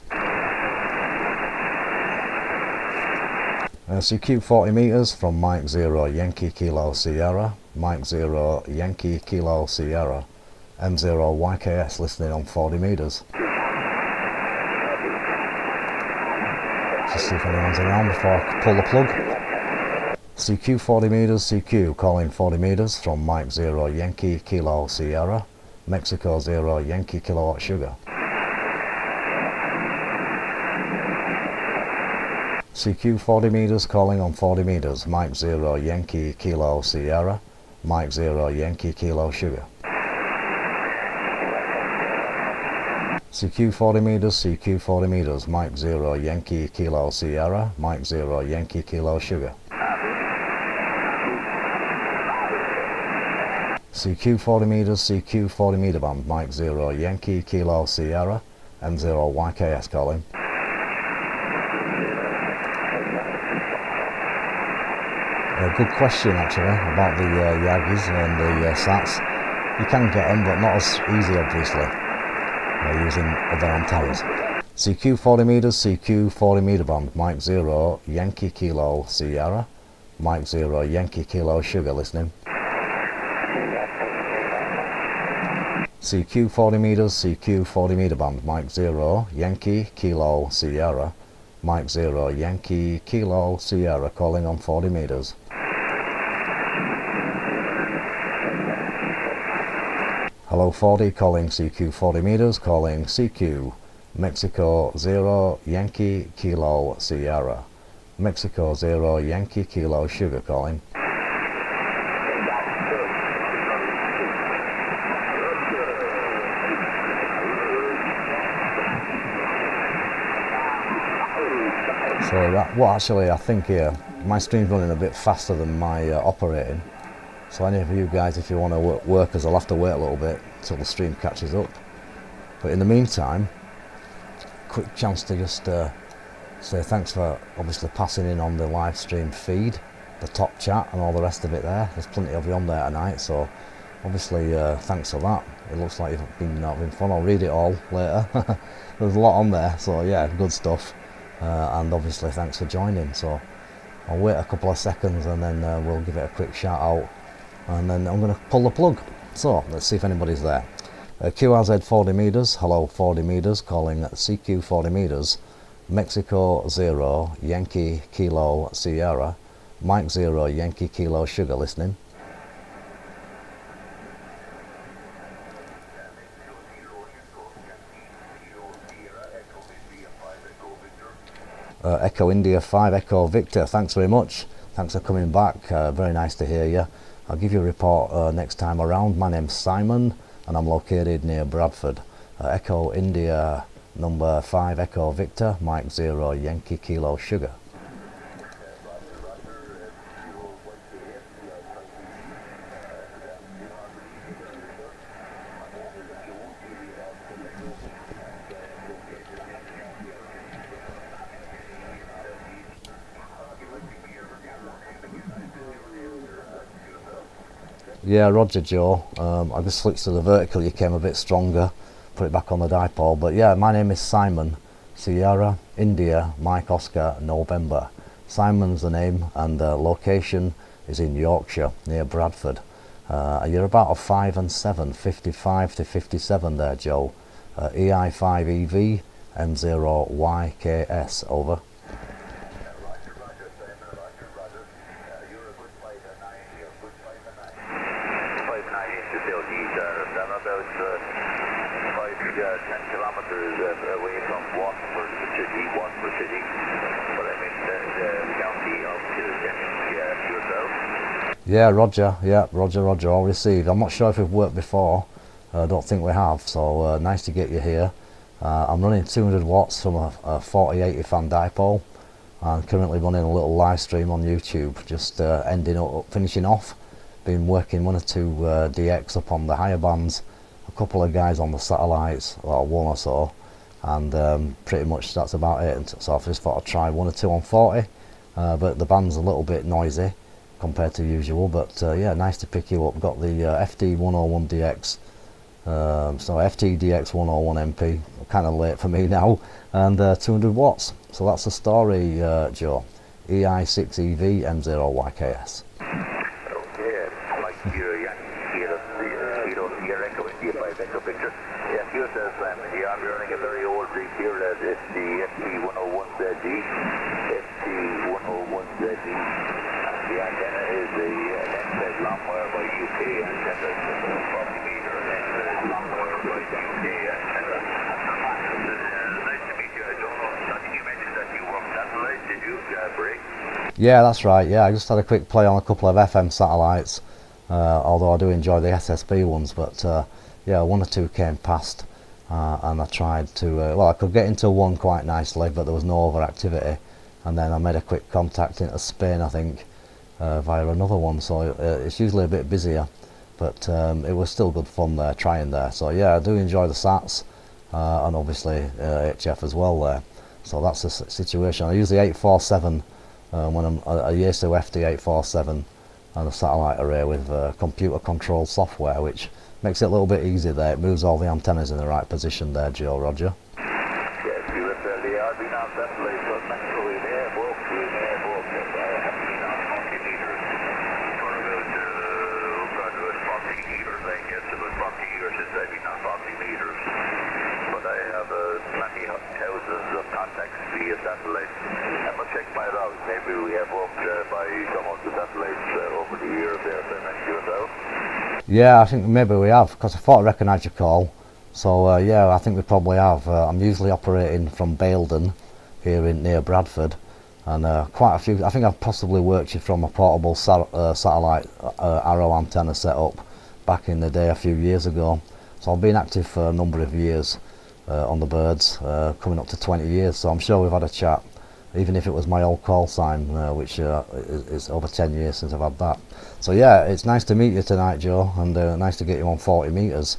CQ 40 meters from Mike 0 Yankee Kilo Sierra. Mike 0 Yankee Kilo Sierra. M0YKS listening on 40 meters. Just see if anyone's around before I pull the plug. CQ 40 meters, CQ calling 40 meters from Mike 0 Yankee Kilo Sierra, Mexico 0 Yankee Kilowatt Sugar. CQ 40 meters calling on 40 meters, Mike 0 Yankee Kilo Sierra, Mike 0 Yankee Kilo Sugar. CQ 40 meters, CQ 40 meters, Mike 0 Yankee Kilo Sierra, Mike 0 Yankee Kilo Sugar. CQ 40 meters, CQ 40 meter band, Mike 0, Yankee Kilo Sierra, M0 YKS calling. Good question actually about the Yagis and the Sats. You can get them, but not as easy obviously, using other antennas. CQ 40 meters, CQ 40 meter band, Mike 0, Yankee Kilo Sierra, Mike 0, Yankee Kilo Sugar listening. CQ 40 meters, CQ 40 meter band, Mike 0, Yankee Kilo Sierra, Mike 0, Yankee Kilo Sierra calling on 40 meters. Hello 40 calling CQ 40 meters, calling CQ, Mexico 0, Yankee Kilo Sierra, Mexico 0, Yankee Kilo Sugar calling. So what actually I think here, my stream's running a bit faster than my operating. So any of you guys, if you want to workers, I'll have to wait a little bit till the stream catches up. But in the meantime, quick chance to just say thanks for obviously passing in on the live stream feed, the top chat and all the rest of it there. There's plenty of you on there tonight, so obviously thanks for that. It looks like you've been having fun. I'll read it all later. There's a lot on there, so yeah, good stuff. And obviously thanks for joining. So I'll wait a couple of seconds and then we'll give it a quick shout out, and then I'm going to pull the plug. So let's see if anybody's there. QRZ 40 meters, hello 40 meters, calling CQ 40 meters, Mexico 0, Yankee Kilo Sierra, Mike 0, Yankee Kilo Sugar listening. Echo India 5 Echo Victor, thanks very much. Thanks for coming back. Very nice to hear you. I'll give you a report next time around. My name's Simon and I'm located near Bradford. Echo India number 5 Echo Victor, Mike 0 Yankee Kilo Sugar. Yeah, Roger Joe. I just switched to the vertical, you came a bit stronger, put it back on the dipole. But yeah, my name is Simon, Sierra, India, Mike Oscar, November. Simon's the name, and the location is in Yorkshire, near Bradford. You're about a 5 and 7, 55 to 57 there, Joe. EI5EV, M0YKS, over. Yeah, Roger. Yeah, Roger. All received. I'm not sure if we've worked before. I don't think we have. So nice to get you here. I'm running 200 watts from a 4080 fan dipole. I'm currently running a little live stream on YouTube. Just finishing off. Been working 1 or 2 DX up on the higher bands. A couple of guys on the satellites, or 1 or so. And pretty much that's about it. And so I just thought I'd try 1 or 2 on 40. But the band's a little bit noisy compared to usual, but yeah, nice to pick you up. Got the FD101DX, so FTDX 101 MP, kind of late for me now, and 200 watts. So that's the story, Joe. EI6EV M0YKS. Okay, like your Echo India 5 Echo Victor. Yeah, you says I'm running a very old rig here. It's the FT101ZG. FT101ZG. The antenna is the Lensed Longwire by UK antenna, 40 meter Lensed Longwire by UK antenna. Nice to meet you. I don't know, I think you mentioned that you work satellite. Did you break? Yeah, that's right. Yeah, I just had a quick play on a couple of FM satellites, although I do enjoy the SSB ones. But yeah, 1 or 2 came past, and I tried to. Well, I could get into one quite nicely, but there was no overactivity. And then I made a quick contact into Spain, I think. Via another one, so it's usually a bit busier but it was still good fun there, trying there. So yeah, I do enjoy the SATs, and obviously HF as well there. So that's the situation. I use the 847 when I used to FD 847 and a satellite array with computer controlled software, which makes it a little bit easier there. It moves all the antennas in the right position there, Joe. Roger. Yeah, I think maybe we have, because I thought I recognised your call. So yeah, I think we probably have. I'm usually operating from Baildon here near Bradford, and quite a few. I think I've possibly worked you from a portable satellite arrow antenna setup back in the day a few years ago. So I've been active for a number of years on the birds, coming up to 20 years. So I'm sure we've had a chat, even if it was my old call sign, which is over 10 years since I've had that. So yeah, it's nice to meet you tonight, Joe, and nice to get you on 40 metres,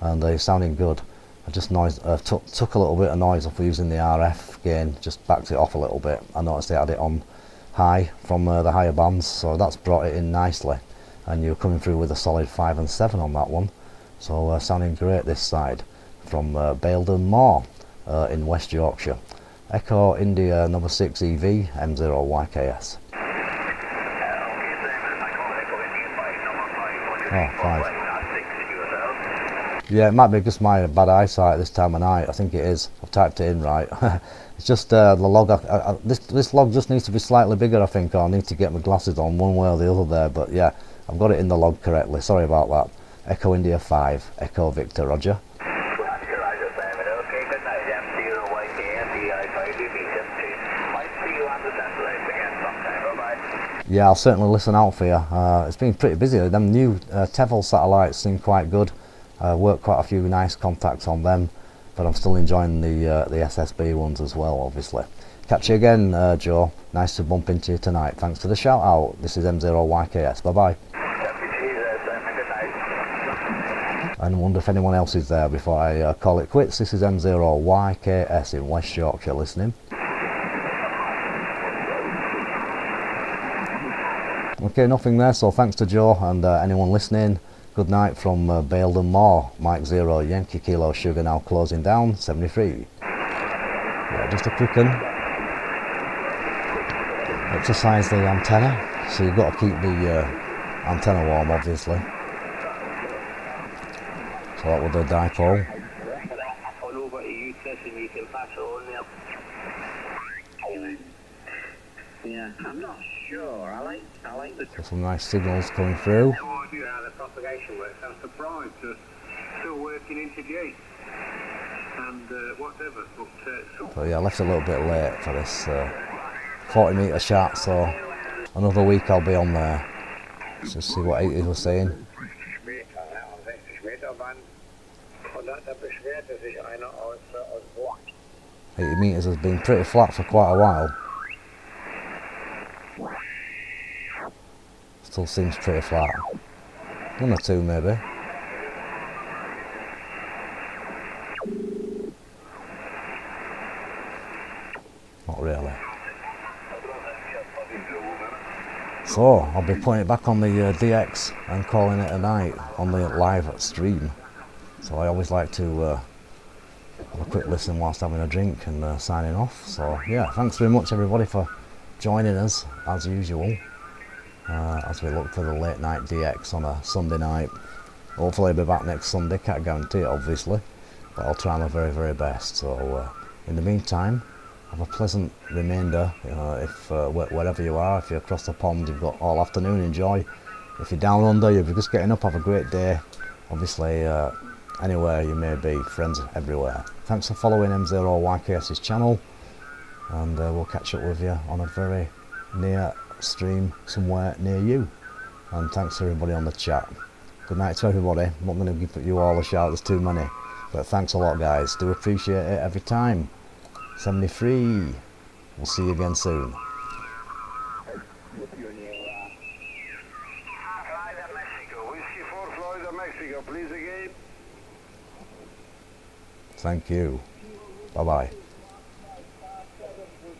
and you're sounding good. I just took a little bit of noise off using the RF gain, just backed it off a little bit. I noticed they had it on high from the higher bands, so that's brought it in nicely, and you're coming through with a solid 5 and 7 on that one. So sounding great this side from Baildon Moor in West Yorkshire. Echo India number 6 EV M0YKS. Oh, 5. Yeah, it might be just my bad eyesight this time of night. I think it is. I've typed it in right. It's just the log. This log just needs to be slightly bigger, I think, or I need to get my glasses on one way or the other there. But yeah, I've got it in the log correctly. Sorry about that. Echo India 5, Echo Victor, Roger. Yeah, I'll certainly listen out for you. It's been pretty busy. Them new Tevel satellites seem quite good. Worked quite a few nice contacts on them, but I'm still enjoying the SSB ones as well, obviously. Catch you again, Joe. Nice to bump into you tonight. Thanks for the shout out. This is M0YKS. Bye bye. And wonder if anyone else is there before I call it quits. This is M0YKS in West Yorkshire listening. Okay, nothing there, so thanks to Joe and anyone listening. Good night from Baildon Moor. Mike 0, Yankee Kilo Sugar now closing down, 73. Yeah, just a quick one. Exercise the antenna, so you've got to keep the antenna warm, obviously. So that was the dipole. Yeah, I'm not sure. I like the. So some nice signals coming through. No idea how the propagation works. I'm surprised they're still working into G and whatever. But yeah, I left a little bit late for this 40 metre shot, so another week I'll be on there. Let's just see what 80 was saying. 80 metres has been pretty flat for quite a while. Still seems pretty flat. 1 or 2 maybe. Not really. So I'll be putting it back on the DX and calling it a night on the live stream. So I always like to have a quick listen whilst having a drink and signing off. So yeah, thanks very much everybody for joining us as usual. As we look for the late night DX on a Sunday night. Hopefully I'll be back next Sunday, can't guarantee it obviously, but I'll try my very, very best. So in the meantime, have a pleasant remainder, if wherever you are. If you're across the pond, you've got all afternoon, enjoy. If you're down under, you're just getting up, have a great day. Obviously, anywhere you may be, friends everywhere. Thanks for following M0YKS's channel, and we'll catch up with you on a very near stream somewhere near you. And thanks to everybody on the chat. Good night to everybody. I'm not going to give you all a shout, there's too many, but thanks a lot guys, do appreciate it every time. 73. We'll see you again soon. Mexico, please again. Thank you. Bye-bye.